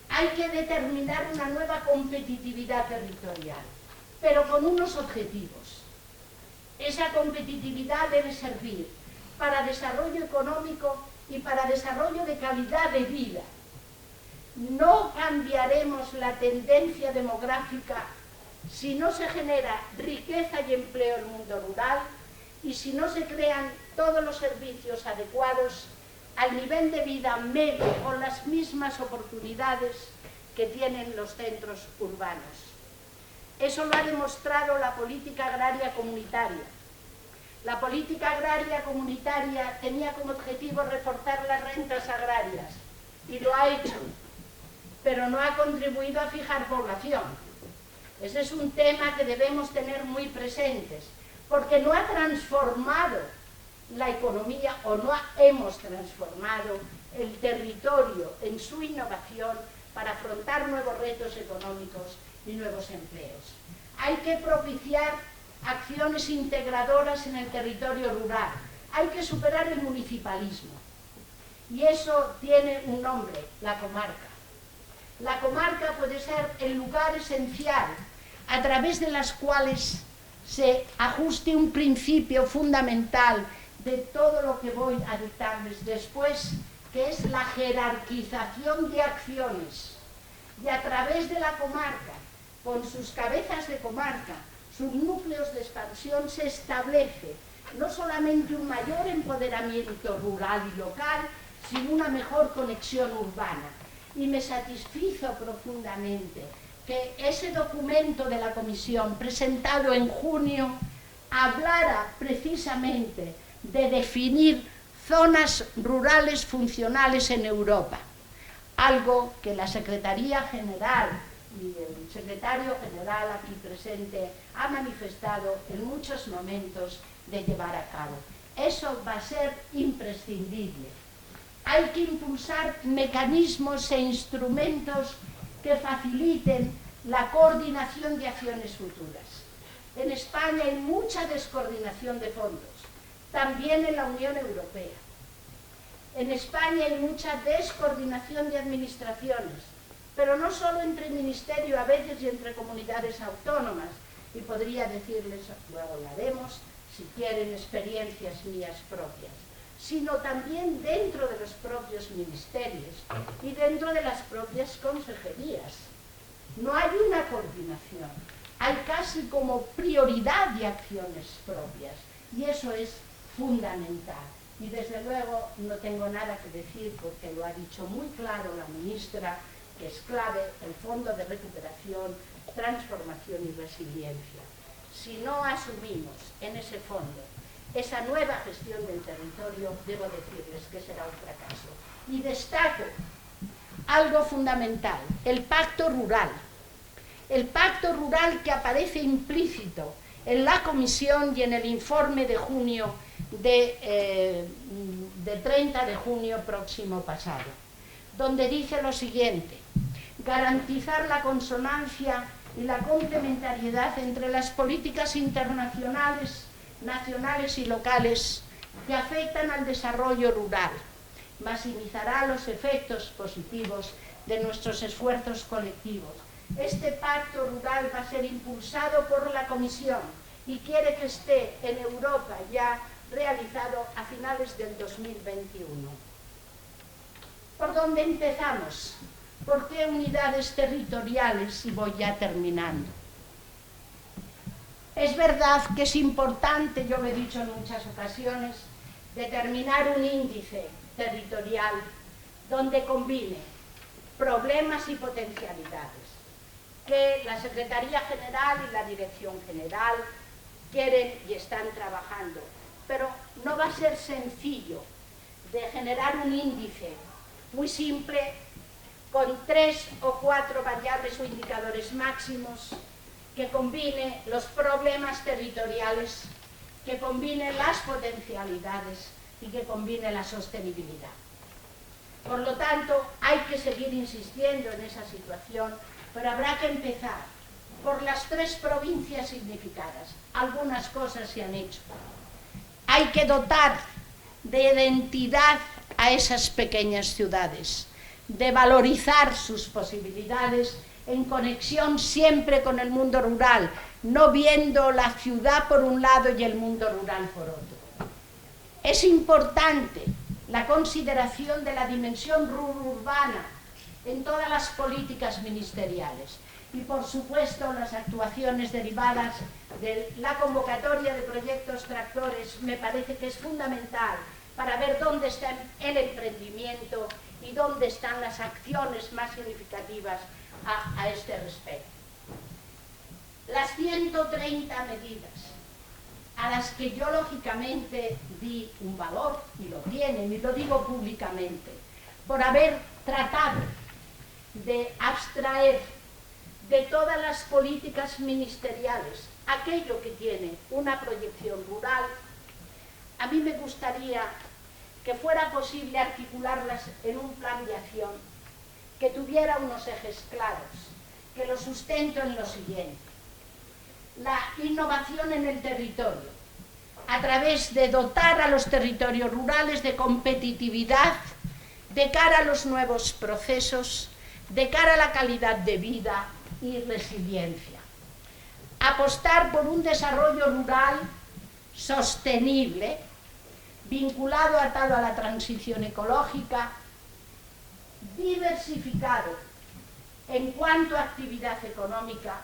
Hay que determinar una nueva competitividad territorial, pero con unos objetivos. Esa competitividad debe servir para desarrollo económico y para desarrollo de calidad de vida. No cambiaremos la tendencia demográfica si no se genera riqueza y empleo en el mundo rural y si no se crean todos los servicios adecuados al nivel de vida medio con las mismas oportunidades que tienen los centros urbanos. Eso lo ha demostrado la política agraria comunitaria. La política agraria comunitaria tenía como objetivo reforzar las rentas agrarias y lo ha hecho, pero no ha contribuido a fijar población. Ese es un tema que debemos tener muy presentes, porque no ha transformado la economía o no hemos transformado el territorio en su innovación para afrontar nuevos retos económicos y nuevos empleos. Hay que propiciar acciones integradoras en el territorio rural. Hay que superar el municipalismo. Y eso tiene un nombre, la comarca. La comarca puede ser el lugar esencial a través de las cuales se ajuste un principio fundamental de todo lo que voy a dictarles después, que es la jerarquización de acciones. Y a través de la comarca, con sus cabezas de comarca, sus núcleos de expansión, se establece no solamente un mayor empoderamiento rural y local, sino una mejor conexión urbana. Y me satisfizo profundamente que ese documento de la Comisión, presentado en junio, hablara precisamente de definir zonas rurales funcionales en Europa, algo que la Secretaría General y el secretario general aquí presente ha manifestado en muchos momentos de llevar a cabo. Eso va a ser imprescindible. Hay que impulsar mecanismos e instrumentos que faciliten la coordinación de acciones futuras. En España hay mucha descoordinación de fondos, también en la Unión Europea. En España hay mucha descoordinación de administraciones, pero no solo entre el Ministerio, a veces y entre comunidades autónomas, y podría decirles, luego lo haremos, si quieren experiencias mías propias, sino también dentro de los propios ministerios y dentro de las propias consejerías. No hay una coordinación, hay casi como prioridad de acciones propias, y eso es fundamental. Y desde luego no tengo nada que decir, porque lo ha dicho muy claro la ministra, que es clave el Fondo de Recuperación, Transformación y Resiliencia. Si no asumimos en ese fondo esa nueva gestión del territorio, debo decirles que será un fracaso. Y destaco algo fundamental, el pacto rural. El pacto rural que aparece implícito en la Comisión y en el informe de junio, de 30 de junio próximo pasado, donde dice lo siguiente: garantizar la consonancia y la complementariedad entre las políticas internacionales, nacionales y locales que afectan al desarrollo rural, maximizará los efectos positivos de nuestros esfuerzos colectivos. Este pacto rural va a ser impulsado por la Comisión y quiere que esté en Europa ya realizado a finales del 2021. ¿Por dónde empezamos? ¿Por qué unidades territoriales? Y voy ya terminando. Es verdad que es importante, yo lo he dicho en muchas ocasiones, determinar un índice territorial donde combine problemas y potencialidades, que la Secretaría General y la Dirección General quieren y están trabajando. Pero no va a ser sencillo de generar un índice muy simple, con 3 o 4 variables o indicadores máximos, que combine los problemas territoriales, que combine las potencialidades y que combine la sostenibilidad. Por lo tanto, hay que seguir insistiendo en esa situación, pero habrá que empezar por las 3 provincias significadas. Algunas cosas se han hecho. Hay que dotar de identidad a esas pequeñas ciudades, de valorizar sus posibilidades en conexión siempre con el mundo rural, no viendo la ciudad por un lado y el mundo rural por otro. Es importante la consideración de la dimensión urbana en todas las políticas ministeriales y, por supuesto, las actuaciones derivadas de la convocatoria de proyectos tractores me parece que es fundamental para ver dónde está el emprendimiento y dónde están las acciones más significativas a este respecto. Las 130 medidas a las que yo lógicamente di un valor, y lo tienen, y lo digo públicamente, por haber tratado de abstraer de todas las políticas ministeriales aquello que tiene una proyección rural, a mí me gustaría que fuera posible articularlas en un plan de acción que tuviera unos ejes claros, que lo sustento en lo siguiente: la innovación en el territorio, a través de dotar a los territorios rurales de competitividad, de cara a los nuevos procesos, de cara a la calidad de vida y resiliencia. Apostar por un desarrollo rural sostenible, vinculado, atado a la transición ecológica, diversificado en cuanto a actividad económica,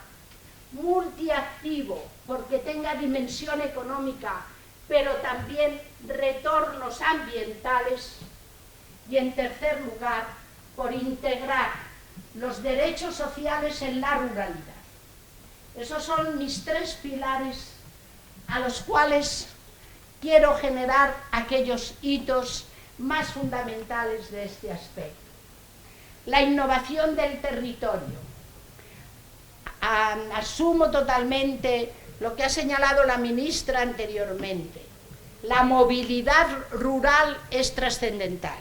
multiactivo, porque tenga dimensión económica, pero también retornos ambientales, y en tercer lugar, por integrar los derechos sociales en la ruralidad. Esos son mis tres pilares a los cuales quiero generar aquellos hitos más fundamentales de este aspecto. La innovación del territorio. Asumo totalmente lo que ha señalado la ministra anteriormente. La movilidad rural es trascendental.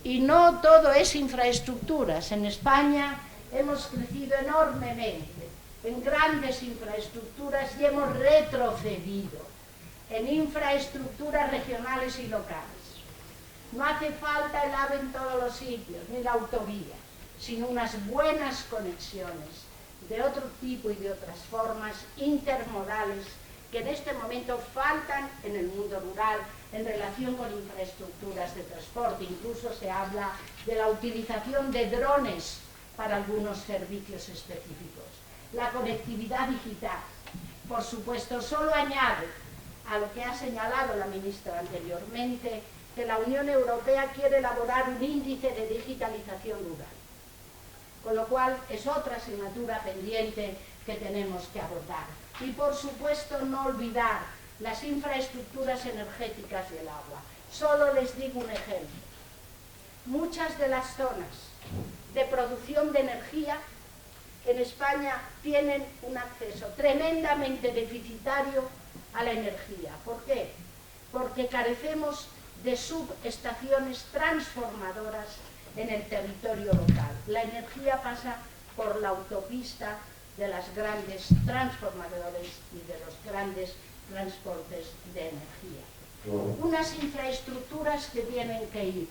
Y no todo es infraestructuras. En España hemos crecido enormemente en grandes infraestructuras y hemos retrocedido en infraestructuras regionales y locales. No hace falta el AVE en todos los sitios, ni la autovía, sino unas buenas conexiones de otro tipo y de otras formas intermodales que en este momento faltan en el mundo rural en relación con infraestructuras de transporte. Incluso se habla de la utilización de drones para algunos servicios específicos. La conectividad digital, por supuesto, solo añade a lo que ha señalado la ministra anteriormente, que la Unión Europea quiere elaborar un índice de digitalización rural, con lo cual es otra asignatura pendiente que tenemos que abordar. Y por supuesto no olvidar las infraestructuras energéticas y el agua. Solo les digo un ejemplo. Muchas de las zonas de producción de energía en España tienen un acceso tremendamente deficitario a la energía. ¿Por qué? Porque carecemos de subestaciones transformadoras en el territorio local. La energía pasa por la autopista de las grandes transformadores y de los grandes transportes de energía. Unas infraestructuras que tienen que ir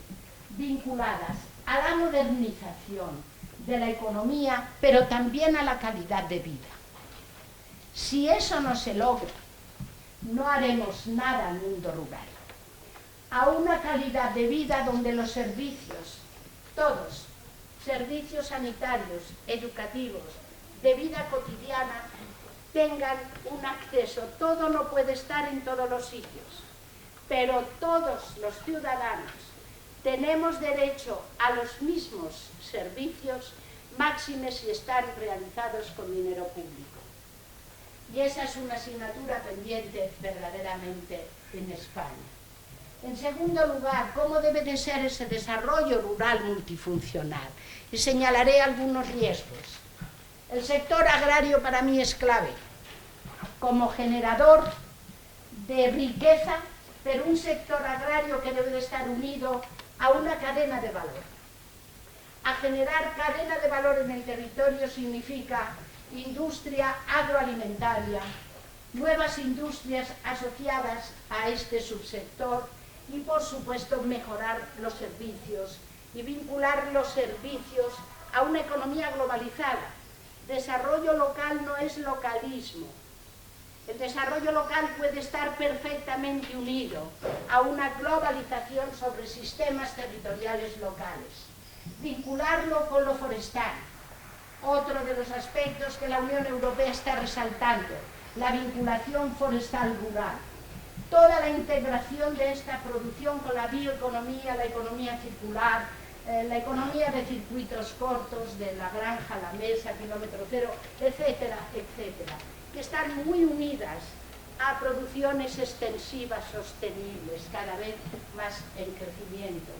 vinculadas a la modernización de la economía, pero también a la calidad de vida. Si eso no se logra, no haremos nada al mundo rural. A una calidad de vida donde los servicios, todos, servicios sanitarios, educativos, de vida cotidiana, tengan un acceso. Todo no puede estar en todos los sitios, pero todos los ciudadanos tenemos derecho a los mismos servicios, máxime si están realizados con dinero público. Y esa es una asignatura pendiente verdaderamente en España. En segundo lugar, ¿cómo debe de ser ese desarrollo rural multifuncional? Y señalaré algunos riesgos. El sector agrario para mí es clave, como generador de riqueza, pero un sector agrario que debe de estar unido a una cadena de valor. A generar cadena de valor en el territorio significa industria agroalimentaria, nuevas industrias asociadas a este subsector y, por supuesto, mejorar los servicios y vincular los servicios a una economía globalizada. Desarrollo local no es localismo. El desarrollo local puede estar perfectamente unido a una globalización sobre sistemas territoriales locales. Vincularlo con lo forestal. Otro de los aspectos que la Unión Europea está resaltando, la vinculación forestal rural. Toda la integración de esta producción con la bioeconomía, la economía circular, la economía de circuitos cortos, de la granja a la mesa, kilómetro cero, etcétera, etcétera, que están muy unidas a producciones extensivas sostenibles, cada vez más en crecimiento.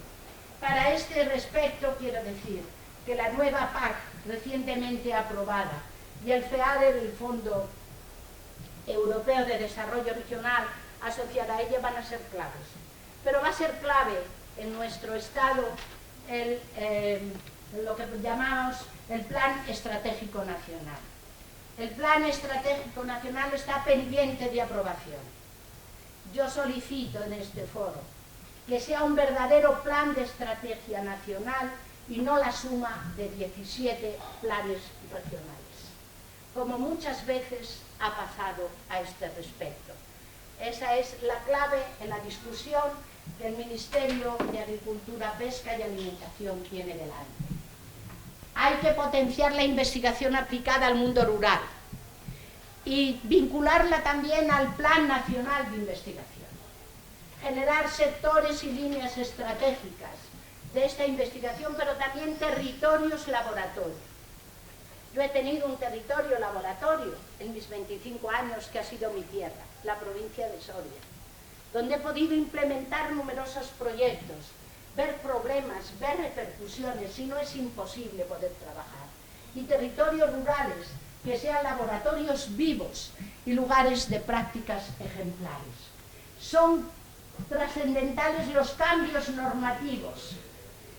Para este respecto quiero decir que la nueva PAC recientemente aprobada y el FEADER, el Fondo Europeo de Desarrollo Regional, asociada a ella, van a ser claves. Pero va a ser clave en nuestro Estado lo que llamamos el Plan Estratégico Nacional. El Plan Estratégico Nacional está pendiente de aprobación. Yo solicito en este foro que sea un verdadero plan de estrategia nacional y no la suma de 17 planes regionales. como muchas veces ha pasado a este respecto. Esa es la clave en la discusión que el Ministerio de Agricultura, Pesca y Alimentación tiene delante. Hay que potenciar la investigación aplicada al mundo rural y vincularla también al Plan Nacional de Investigación. Generar sectores y líneas estratégicas de esta investigación, pero también territorios laboratorio. Yo he tenido un territorio laboratorio en mis 25 años, que ha sido mi tierra, la provincia de Soria, donde he podido implementar numerosos proyectos, ver problemas, ver repercusiones, y no es imposible poder trabajar. Y territorios rurales que sean laboratorios vivos y lugares de prácticas ejemplares. Son trascendentales los cambios normativos,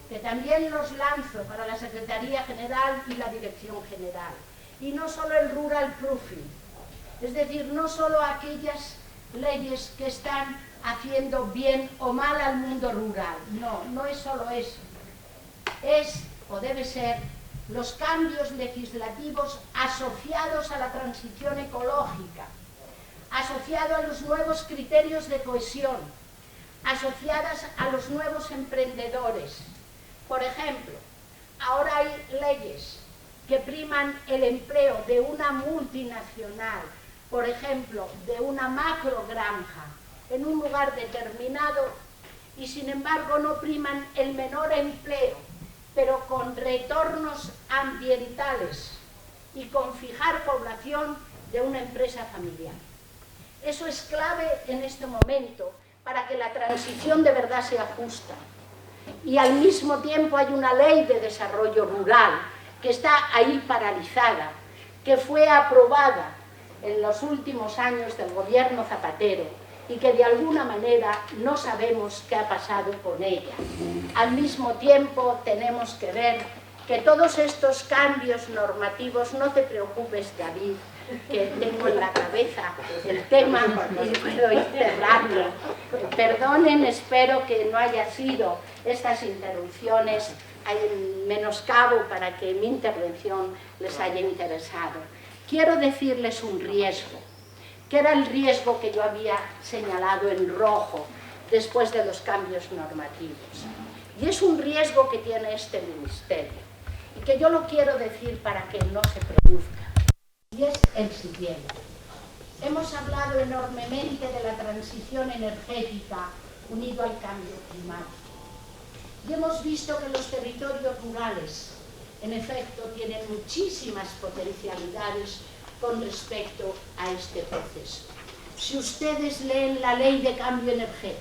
que también los lanzo para la Secretaría General y la Dirección General. Y no solo el rural proofing, es decir, no solo aquellas leyes que están haciendo bien o mal al mundo rural. No, no es solo eso. Es, o debe ser, los cambios legislativos asociados a la transición ecológica, asociados a los nuevos criterios de cohesión, asociadas a los nuevos emprendedores. Por ejemplo, ahora hay leyes que priman el empleo de una multinacional, por ejemplo, de una macrogranja, en un lugar determinado, y sin embargo no priman el menor empleo, pero con retornos ambientales y con fijar población de una empresa familiar. Eso es clave en este momento para que la transición de verdad sea justa. Y al mismo tiempo hay una ley de desarrollo rural que está ahí paralizada, que fue aprobada en los últimos años del gobierno Zapatero y que de alguna manera no sabemos qué ha pasado con ella. Al mismo tiempo tenemos que ver que todos estos cambios normativos, no te preocupes, David, que tengo en la cabeza el tema y puedo ir cerrando. Perdonen, espero que no haya sido estas interrupciones en menoscabo para que mi intervención les haya interesado. Quiero decirles un riesgo, que era el riesgo que yo había señalado en rojo después de los cambios normativos. Y es un riesgo que tiene este ministerio, y que yo lo quiero decir para que no se produzca. Y es el siguiente. Hemos hablado enormemente de la transición energética unido al cambio climático. Y hemos visto que los territorios rurales, en efecto, tienen muchísimas potencialidades con respecto a este proceso. Si ustedes leen la Ley de Cambio Energético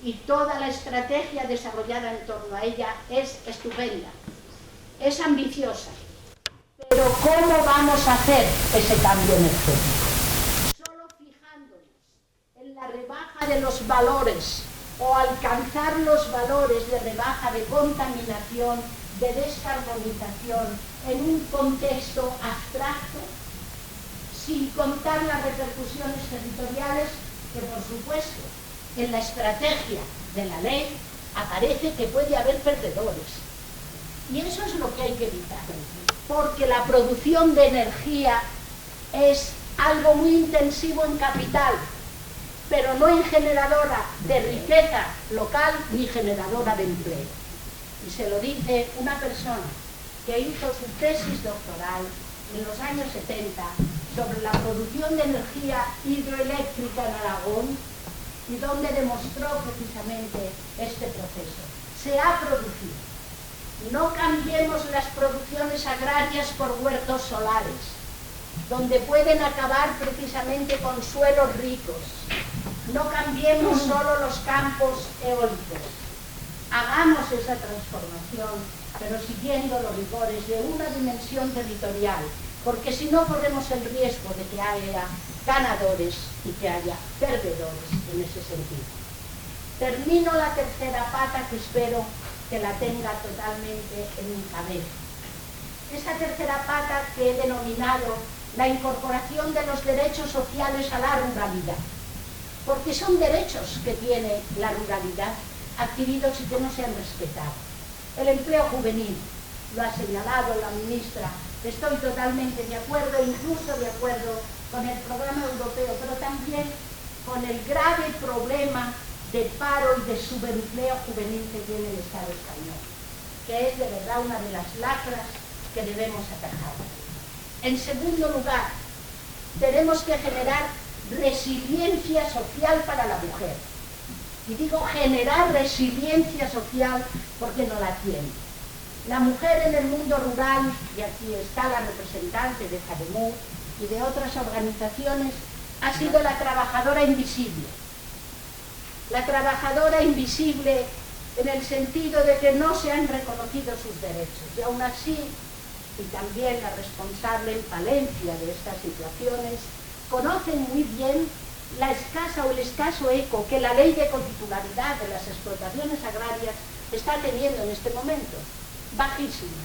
y toda la estrategia desarrollada en torno a ella, es estupenda, es ambiciosa. Pero ¿cómo vamos a hacer ese cambio energético? Solo fijándonos en la rebaja de los valores o alcanzar los valores de rebaja de contaminación, de descarbonización en un contexto abstracto, sin contar las repercusiones territoriales que, por supuesto, en la estrategia de la ley aparece que puede haber perdedores. Y eso es lo que hay que evitar, porque la producción de energía es algo muy intensivo en capital, pero no en generadora de riqueza local ni generadora de empleo. Y se lo dice una persona que hizo su tesis doctoral en los años 70 sobre la producción de energía hidroeléctrica en Aragón, y donde demostró precisamente este proceso. Se ha producido. No cambiemos las producciones agrarias por huertos solares, donde pueden acabar precisamente con suelos ricos. No cambiemos solo los campos eólicos. Hagamos esa transformación, pero siguiendo los rigores de una dimensión territorial, porque si no corremos el riesgo de que haya ganadores y que haya perdedores en ese sentido. Termino la tercera pata, que espero que la tenga totalmente en mi cabeza. Esta tercera pata que he denominado la incorporación de los derechos sociales a la ruralidad, porque son derechos que tiene la ruralidad adquiridos y que no se han respetado. El empleo juvenil, lo ha señalado la ministra Estoy totalmente de acuerdo, incluso de acuerdo con el programa europeo, pero también con el grave problema de paro y de subempleo juvenil que tiene el Estado español, que es de verdad una de las lacras que debemos atajar. En segundo lugar, tenemos que generar resiliencia social para la mujer. Y digo generar resiliencia social porque no la tiene. La mujer en el mundo rural, y aquí está la representante de FADEMUR y de otras organizaciones, ha sido la trabajadora invisible. La trabajadora invisible en el sentido de que no se han reconocido sus derechos. Y aún así, y también la responsable en Palencia de estas situaciones, conocen muy bien la escasa o el escaso eco que la ley de cotitularidad de las explotaciones agrarias está teniendo en este momento, bajísima.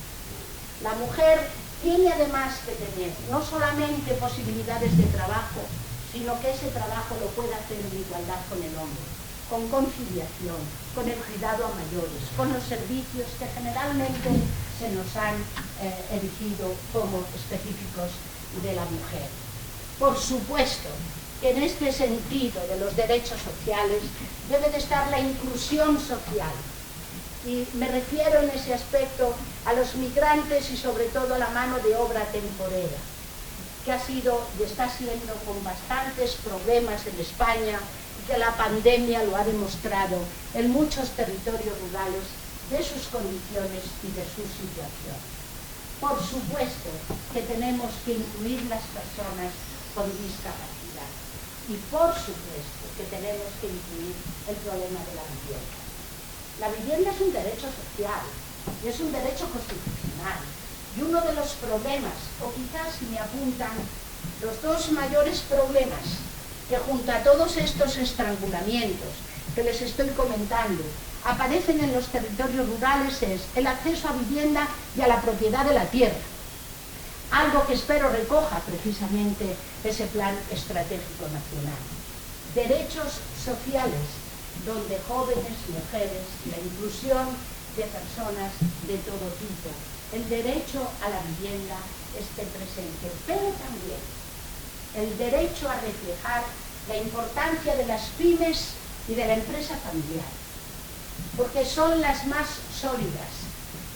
La mujer tiene además que tener no solamente posibilidades de trabajo, sino que ese trabajo lo pueda hacer en igualdad con el hombre, con conciliación, con el cuidado a mayores, con los servicios que generalmente se nos han erigido como específicos de la mujer. Por supuesto que en este sentido de los derechos sociales debe de estar la inclusión social. Y me refiero en ese aspecto a los migrantes y sobre todo a la mano de obra temporera, que ha sido y está siendo con bastantes problemas en España, y que la pandemia lo ha demostrado en muchos territorios rurales, de sus condiciones y de su situación. Por supuesto que tenemos que incluir las personas con discapacidad y por supuesto que tenemos que incluir el problema de la vivienda. La vivienda es un derecho social y es un derecho constitucional, y uno de los problemas, o quizás si me apuntan los dos mayores problemas que junto a todos estos estrangulamientos que les estoy comentando aparecen en los territorios rurales, es el acceso a vivienda y a la propiedad de la tierra, algo que espero recoja precisamente ese plan estratégico nacional. Derechos sociales, donde jóvenes, mujeres, la inclusión de personas de todo tipo, el derecho a la vivienda esté presente, pero también el derecho a reflejar la importancia de las pymes y de la empresa familiar, porque son las más sólidas,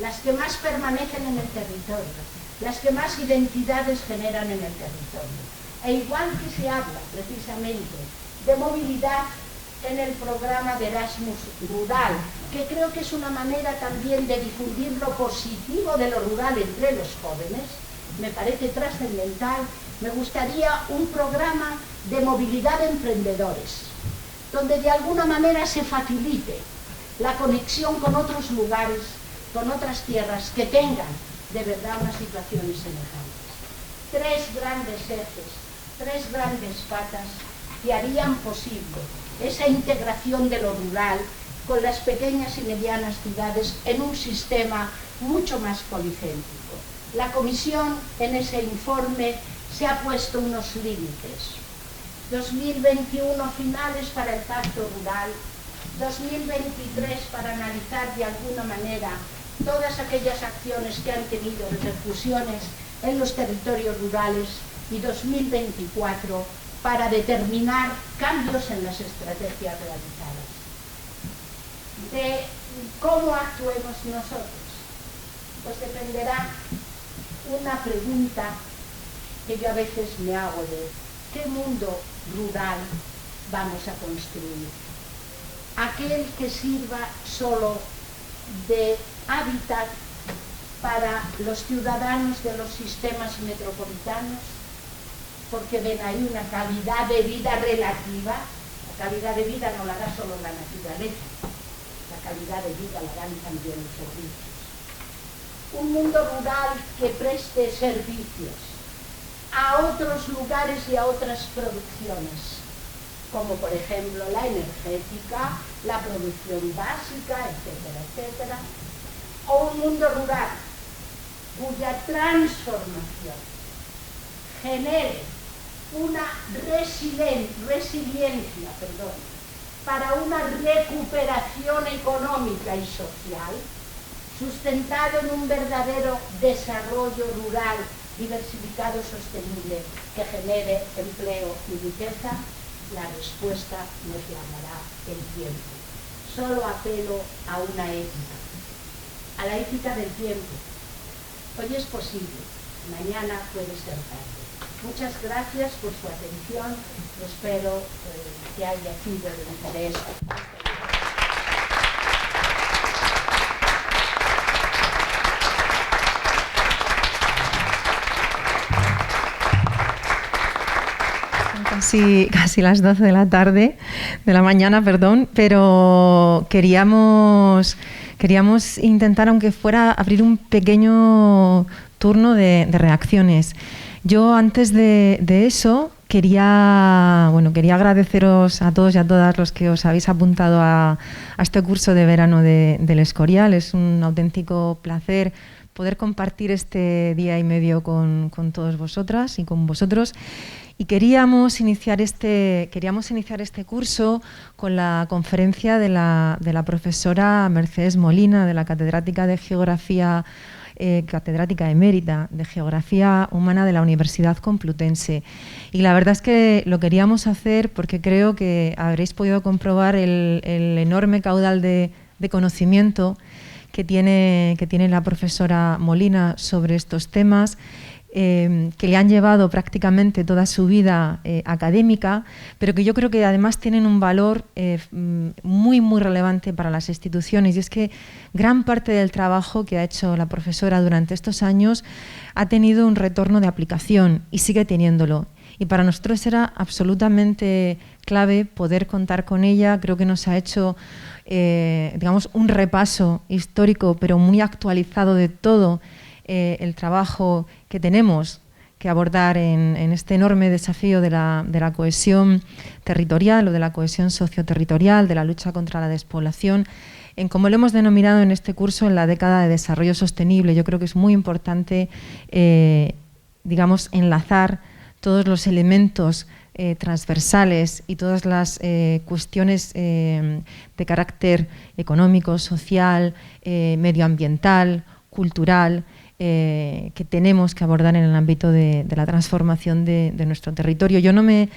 las que más permanecen en el territorio, las que más identidades generan en el territorio. E igual que se habla precisamente de movilidad en el programa de Erasmus Rural, que creo que es una manera también de difundir lo positivo de lo rural entre los jóvenes, me parece trascendental. Me gustaría un programa de movilidad de emprendedores, donde de alguna manera se facilite la conexión con otros lugares, con otras tierras que tengan de verdad unas situaciones semejantes. Tres grandes ejes, tres grandes patas que harían posible esa integración de lo rural con las pequeñas y medianas ciudades en un sistema mucho más policéntrico. La Comisión en ese informe se ha puesto unos límites. 2021 finales para el Pacto Rural, 2023 para analizar de alguna manera todas aquellas acciones que han tenido repercusiones en los territorios rurales y 2024 para determinar cambios en las estrategias realizadas. De cómo actuemos nosotros, pues dependerá una pregunta que yo a veces me hago de ¿qué mundo rural vamos a construir? Aquel que sirva solo de hábitat para los ciudadanos de los sistemas metropolitanos, porque ven ahí una calidad de vida relativa. La calidad de vida no la da solo la naturaleza, la calidad de vida la dan también los servicios. Un mundo rural que preste servicios a otros lugares y a otras producciones, como por ejemplo la energética, la producción básica, etcétera, etcétera, o un mundo rural cuya transformación genere una resiliencia para una recuperación económica y social, sustentado en un verdadero desarrollo rural diversificado y sostenible que genere empleo y riqueza? La respuesta nos la dará el tiempo. Solo apelo a una ética, a la ética del tiempo. Hoy es posible, mañana puede ser tarde. Muchas gracias por su atención. Espero que haya sido de interés. Casi las 12 de la tarde, de la mañana, perdón, pero queríamos intentar, aunque fuera, abrir un pequeño turno de reacciones. Yo antes de eso quería agradeceros a todos y a todas los que os habéis apuntado a este curso de verano del Escorial. Es un auténtico placer poder compartir este día y medio con todas vosotras y con vosotros. Y queríamos iniciar este curso con la conferencia de la profesora Mercedes Molina, de la catedrática de Geografía, catedrática emérita de Geografía Humana de la Universidad Complutense. Y la verdad es que lo queríamos hacer porque creo que habréis podido comprobar el enorme caudal de conocimiento que tiene la profesora Molina sobre estos temas, que le han llevado prácticamente toda su vida académica, pero que yo creo que además tienen un valor muy relevante para las instituciones. Y es que gran parte del trabajo que ha hecho la profesora durante estos años ha tenido un retorno de aplicación y sigue teniéndolo. Y para nosotros era absolutamente clave poder contar con ella. Creo que nos ha hecho un repaso histórico, pero muy actualizado de todo el trabajo que tenemos que abordar en este enorme desafío de la cohesión territorial o de la cohesión socioterritorial, de la lucha contra la despoblación, en como lo hemos denominado en este curso, en la década de desarrollo sostenible. Yo creo que es muy importante enlazar todos los elementos transversales y todas las cuestiones de carácter económico, social, medioambiental, cultural, que tenemos que abordar en el ámbito de la transformación de nuestro territorio. Yo no me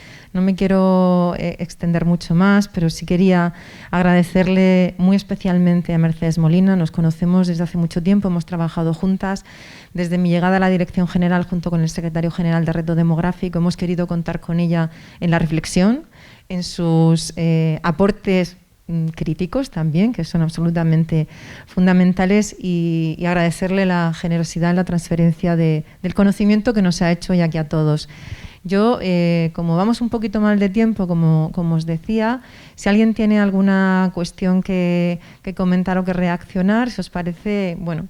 quiero extender mucho más, pero sí quería agradecerle muy especialmente a Mercedes Molina. Nos conocemos desde hace mucho tiempo, hemos trabajado juntas. Desde mi llegada a la Dirección General, junto con el Secretario General de Reto Demográfico, hemos querido contar con ella en la reflexión, en sus aportes críticos también, que son absolutamente fundamentales, y agradecerle la generosidad en la transferencia del conocimiento que nos ha hecho hoy aquí a todos. Yo, como vamos un poquito mal de tiempo, como os decía, si alguien tiene alguna cuestión que comentar o que reaccionar, si os parece, bueno,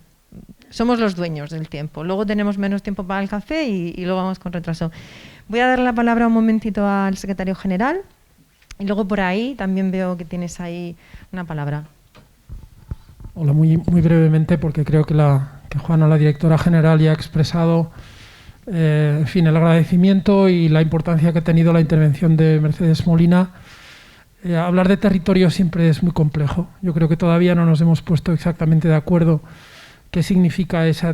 somos los dueños del tiempo. Luego tenemos menos tiempo para el café y luego vamos con retraso. Voy a dar la palabra un momentito al secretario general. Y luego por ahí también veo que tienes ahí una palabra. Hola, muy brevemente, porque creo que Juana, la directora general, ya ha expresado el agradecimiento y la importancia que ha tenido la intervención de Mercedes Molina. Hablar de territorio siempre es muy complejo. Yo creo que todavía no nos hemos puesto exactamente de acuerdo qué significa esa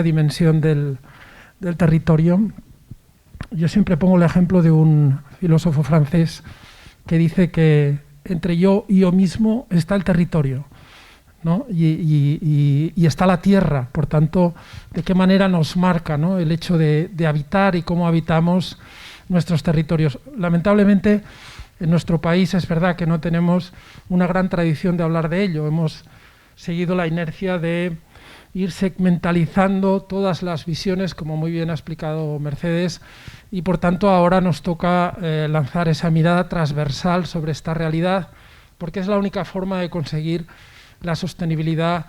dimensión del territorio. Yo siempre pongo el ejemplo de un filósofo francés que dice que entre yo y yo mismo está el territorio, ¿no? y está la tierra. Por tanto, de qué manera nos marca, ¿no?, el hecho de habitar y cómo habitamos nuestros territorios. Lamentablemente, en nuestro país es verdad que no tenemos una gran tradición de hablar de ello. Hemos seguido la inercia de ir segmentalizando todas las visiones, como muy bien ha explicado Mercedes, y por tanto ahora nos toca lanzar esa mirada transversal sobre esta realidad, porque es la única forma de conseguir la sostenibilidad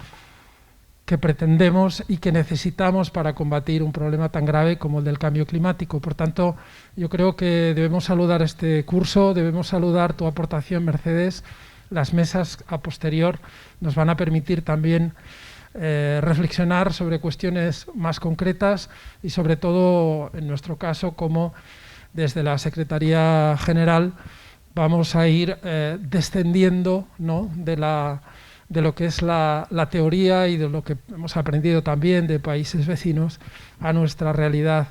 que pretendemos y que necesitamos para combatir un problema tan grave como el del cambio climático. Por tanto, yo creo que debemos saludar este curso, debemos saludar tu aportación, Mercedes. Las mesas a posterior nos van a permitir también reflexionar sobre cuestiones más concretas y sobre todo, en nuestro caso, cómo desde la Secretaría General vamos a ir descendiendo, ¿no?, de la de lo que es la teoría y de lo que hemos aprendido también de países vecinos a nuestra realidad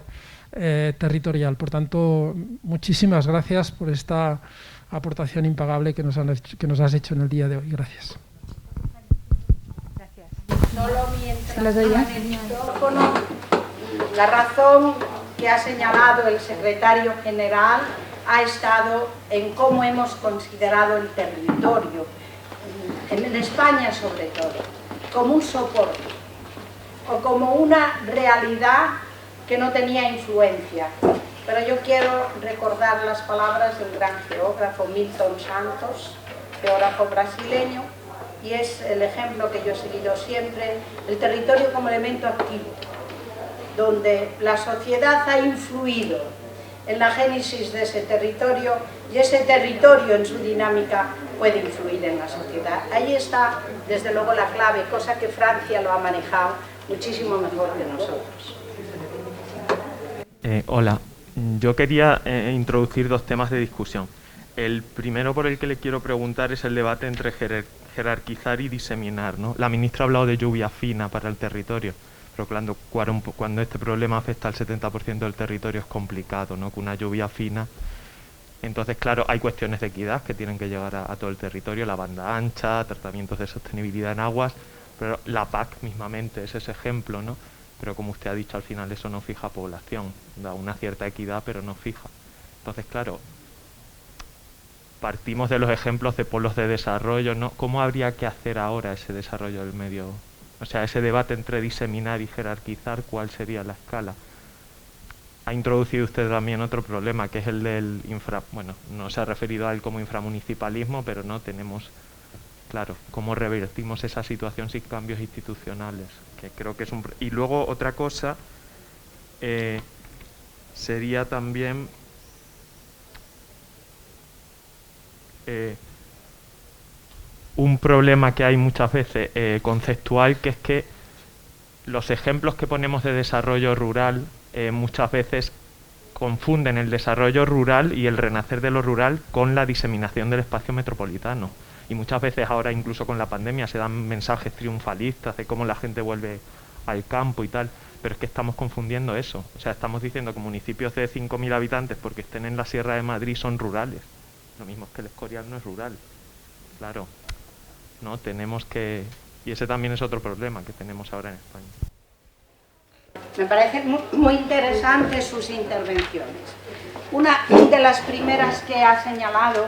territorial. Por tanto, muchísimas gracias por esta aportación impagable que nos has hecho en el día de hoy. Gracias. Solo mientras en el micrófono, la razón que ha señalado el secretario general ha estado en cómo hemos considerado el territorio, en España sobre todo, como un soporte o como una realidad que no tenía influencia. Pero yo quiero recordar las palabras del gran geógrafo Milton Santos, geógrafo brasileño, y es el ejemplo que yo he seguido siempre, el territorio como elemento activo, donde la sociedad ha influido en la génesis de ese territorio y ese territorio en su dinámica puede influir en la sociedad. Ahí está, desde luego, la clave, cosa que Francia lo ha manejado muchísimo mejor que nosotros. Hola, yo quería introducir dos temas de discusión. El primero por el que le quiero preguntar es el debate entre jerarquizar y diseminar, ¿no? La ministra ha hablado de lluvia fina para el territorio, pero cuando este problema afecta al 70% del territorio es complicado, ¿no? Con una lluvia fina. Entonces, claro, hay cuestiones de equidad que tienen que llegar a todo el territorio, la banda ancha, tratamientos de sostenibilidad en aguas, pero la PAC mismamente es ese ejemplo, ¿no? Pero como usted ha dicho, al final eso no fija población, da una cierta equidad, pero no fija. Entonces, claro, partimos de los ejemplos de polos de desarrollo, ¿no? ¿Cómo habría que hacer ahora ese desarrollo del medio? O sea, ese debate entre diseminar y jerarquizar, ¿cuál sería la escala? Ha introducido usted también otro problema, que es el del bueno, no se ha referido a él como inframunicipalismo, pero no tenemos claro cómo revertimos esa situación sin cambios institucionales, que creo que es un... Y luego otra cosa sería también un problema que hay muchas veces conceptual, que es que los ejemplos que ponemos de desarrollo rural muchas veces confunden el desarrollo rural y el renacer de lo rural con la diseminación del espacio metropolitano. Y muchas veces ahora, incluso con la pandemia, se dan mensajes triunfalistas de cómo la gente vuelve al campo y tal, pero es que estamos confundiendo eso. O sea, estamos diciendo que municipios de 5.000 habitantes porque estén en la Sierra de Madrid son rurales. Lo mismo es que el Escorial no es rural. Claro, no tenemos que... Y ese también es otro problema que tenemos ahora en España. Me parecen muy interesantes sus intervenciones. Una de las primeras que ha señalado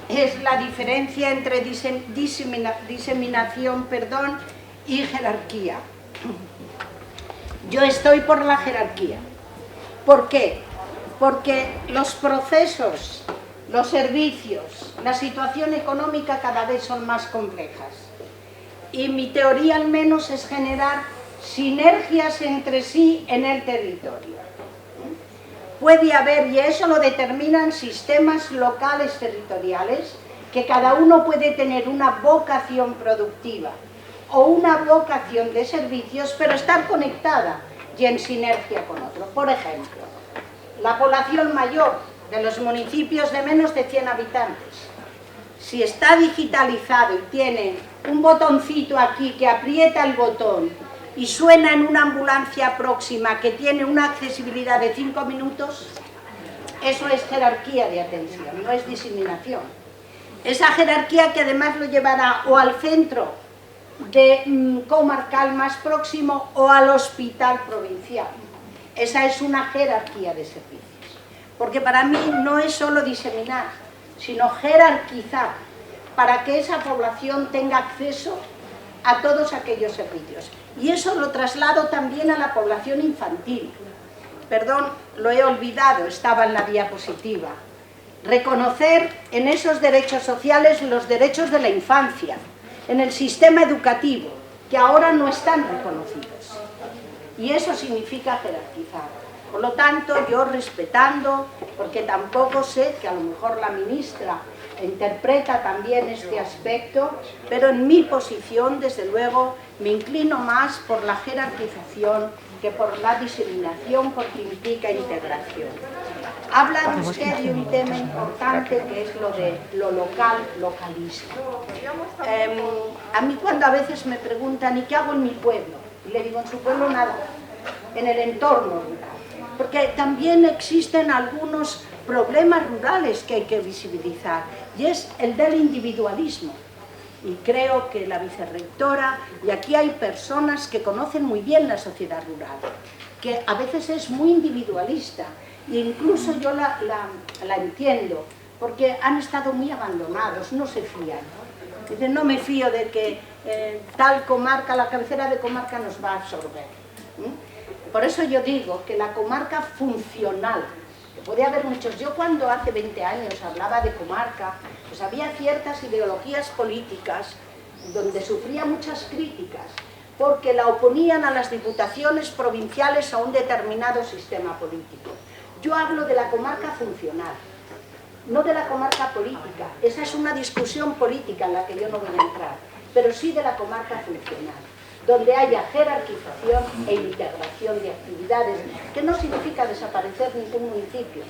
es la diferencia entre diseminación y jerarquía. Yo estoy por la jerarquía. ¿Por qué? Porque los procesos, los servicios, la situación económica cada vez son más complejas. Y mi teoría al menos es generar sinergias entre sí en el territorio. Puede haber, y eso lo determinan sistemas locales territoriales, que cada uno puede tener una vocación productiva o una vocación de servicios, pero estar conectada y en sinergia con otro. Por ejemplo, la población mayor de los municipios de menos de 100 habitantes, si está digitalizado y tiene un botoncito aquí que aprieta el botón y suena en una ambulancia próxima que tiene una accesibilidad de 5 minutos, eso es jerarquía de atención, no es diseminación. Esa jerarquía que además lo llevará o al centro comarcal más próximo o al hospital provincial. Esa es una jerarquía de servicios. Porque para mí no es solo diseminar, sino jerarquizar para que esa población tenga acceso a todos aquellos servicios. Y eso lo traslado también a la población infantil. Perdón, lo he olvidado, estaba en la diapositiva. Reconocer en esos derechos sociales los derechos de la infancia, en el sistema educativo, que ahora no están reconocidos. Y eso significa jerarquizar. Por lo tanto, yo respetando, porque tampoco sé que a lo mejor la ministra interpreta también este aspecto, pero en mi posición, desde luego, me inclino más por la jerarquización que por la diseminación, porque implica integración. Habla usted de un tema importante que es lo de lo local, localismo. A mí cuando a veces me preguntan ¿y qué hago en mi pueblo? Y le digo, en su pueblo nada, en el entorno rural. Porque también existen algunos problemas rurales que hay que visibilizar, y es el del individualismo. Y creo que la vicerrectora, y aquí hay personas que conocen muy bien la sociedad rural, que a veces es muy individualista, e incluso yo la entiendo, porque han estado muy abandonados, no se fían. Dicen, no me fío de que tal comarca, la cabecera de comarca nos va a absorber. Por eso yo digo que la comarca funcional, que puede haber muchos, yo cuando hace 20 años hablaba de comarca, pues había ciertas ideologías políticas donde sufría muchas críticas, porque la oponían a las diputaciones provinciales a un determinado sistema político. Yo hablo de la comarca funcional, no de la comarca política. Esa es una discusión política en la que yo no voy a entrar, pero sí de la comarca funcional, donde haya jerarquización e integración de actividades, que no significa desaparecer ningún municipio.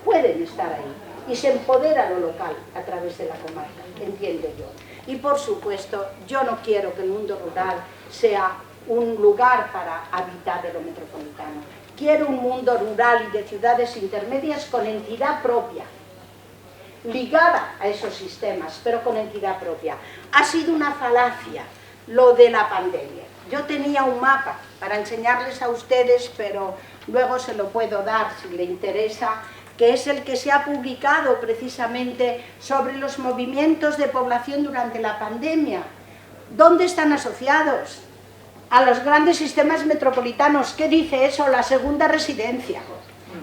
Pueden estar ahí y se empodera lo local a través de la comarca, entiendo yo. Y por supuesto, yo no quiero que el mundo rural sea un lugar para habitar de lo metropolitano. Quiero un mundo rural y de ciudades intermedias con entidad propia, ligada a esos sistemas, pero con entidad propia. Ha sido una falacia lo de la pandemia. Yo tenía un mapa para enseñarles a ustedes, pero luego se lo puedo dar si le interesa, que es el que se ha publicado precisamente sobre los movimientos de población durante la pandemia. ¿Dónde están asociados? A los grandes sistemas metropolitanos. ¿Qué dice eso? La segunda residencia.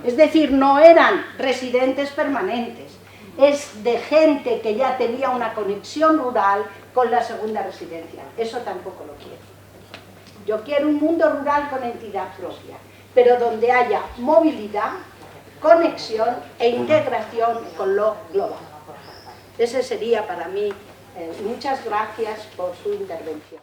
Es decir, no eran residentes permanentes, es de gente que ya tenía una conexión rural con la segunda residencia. Eso tampoco lo quiero. Yo quiero un mundo rural con entidad propia, pero donde haya movilidad, conexión e integración con lo global. Ese sería para mí. Muchas gracias por su intervención.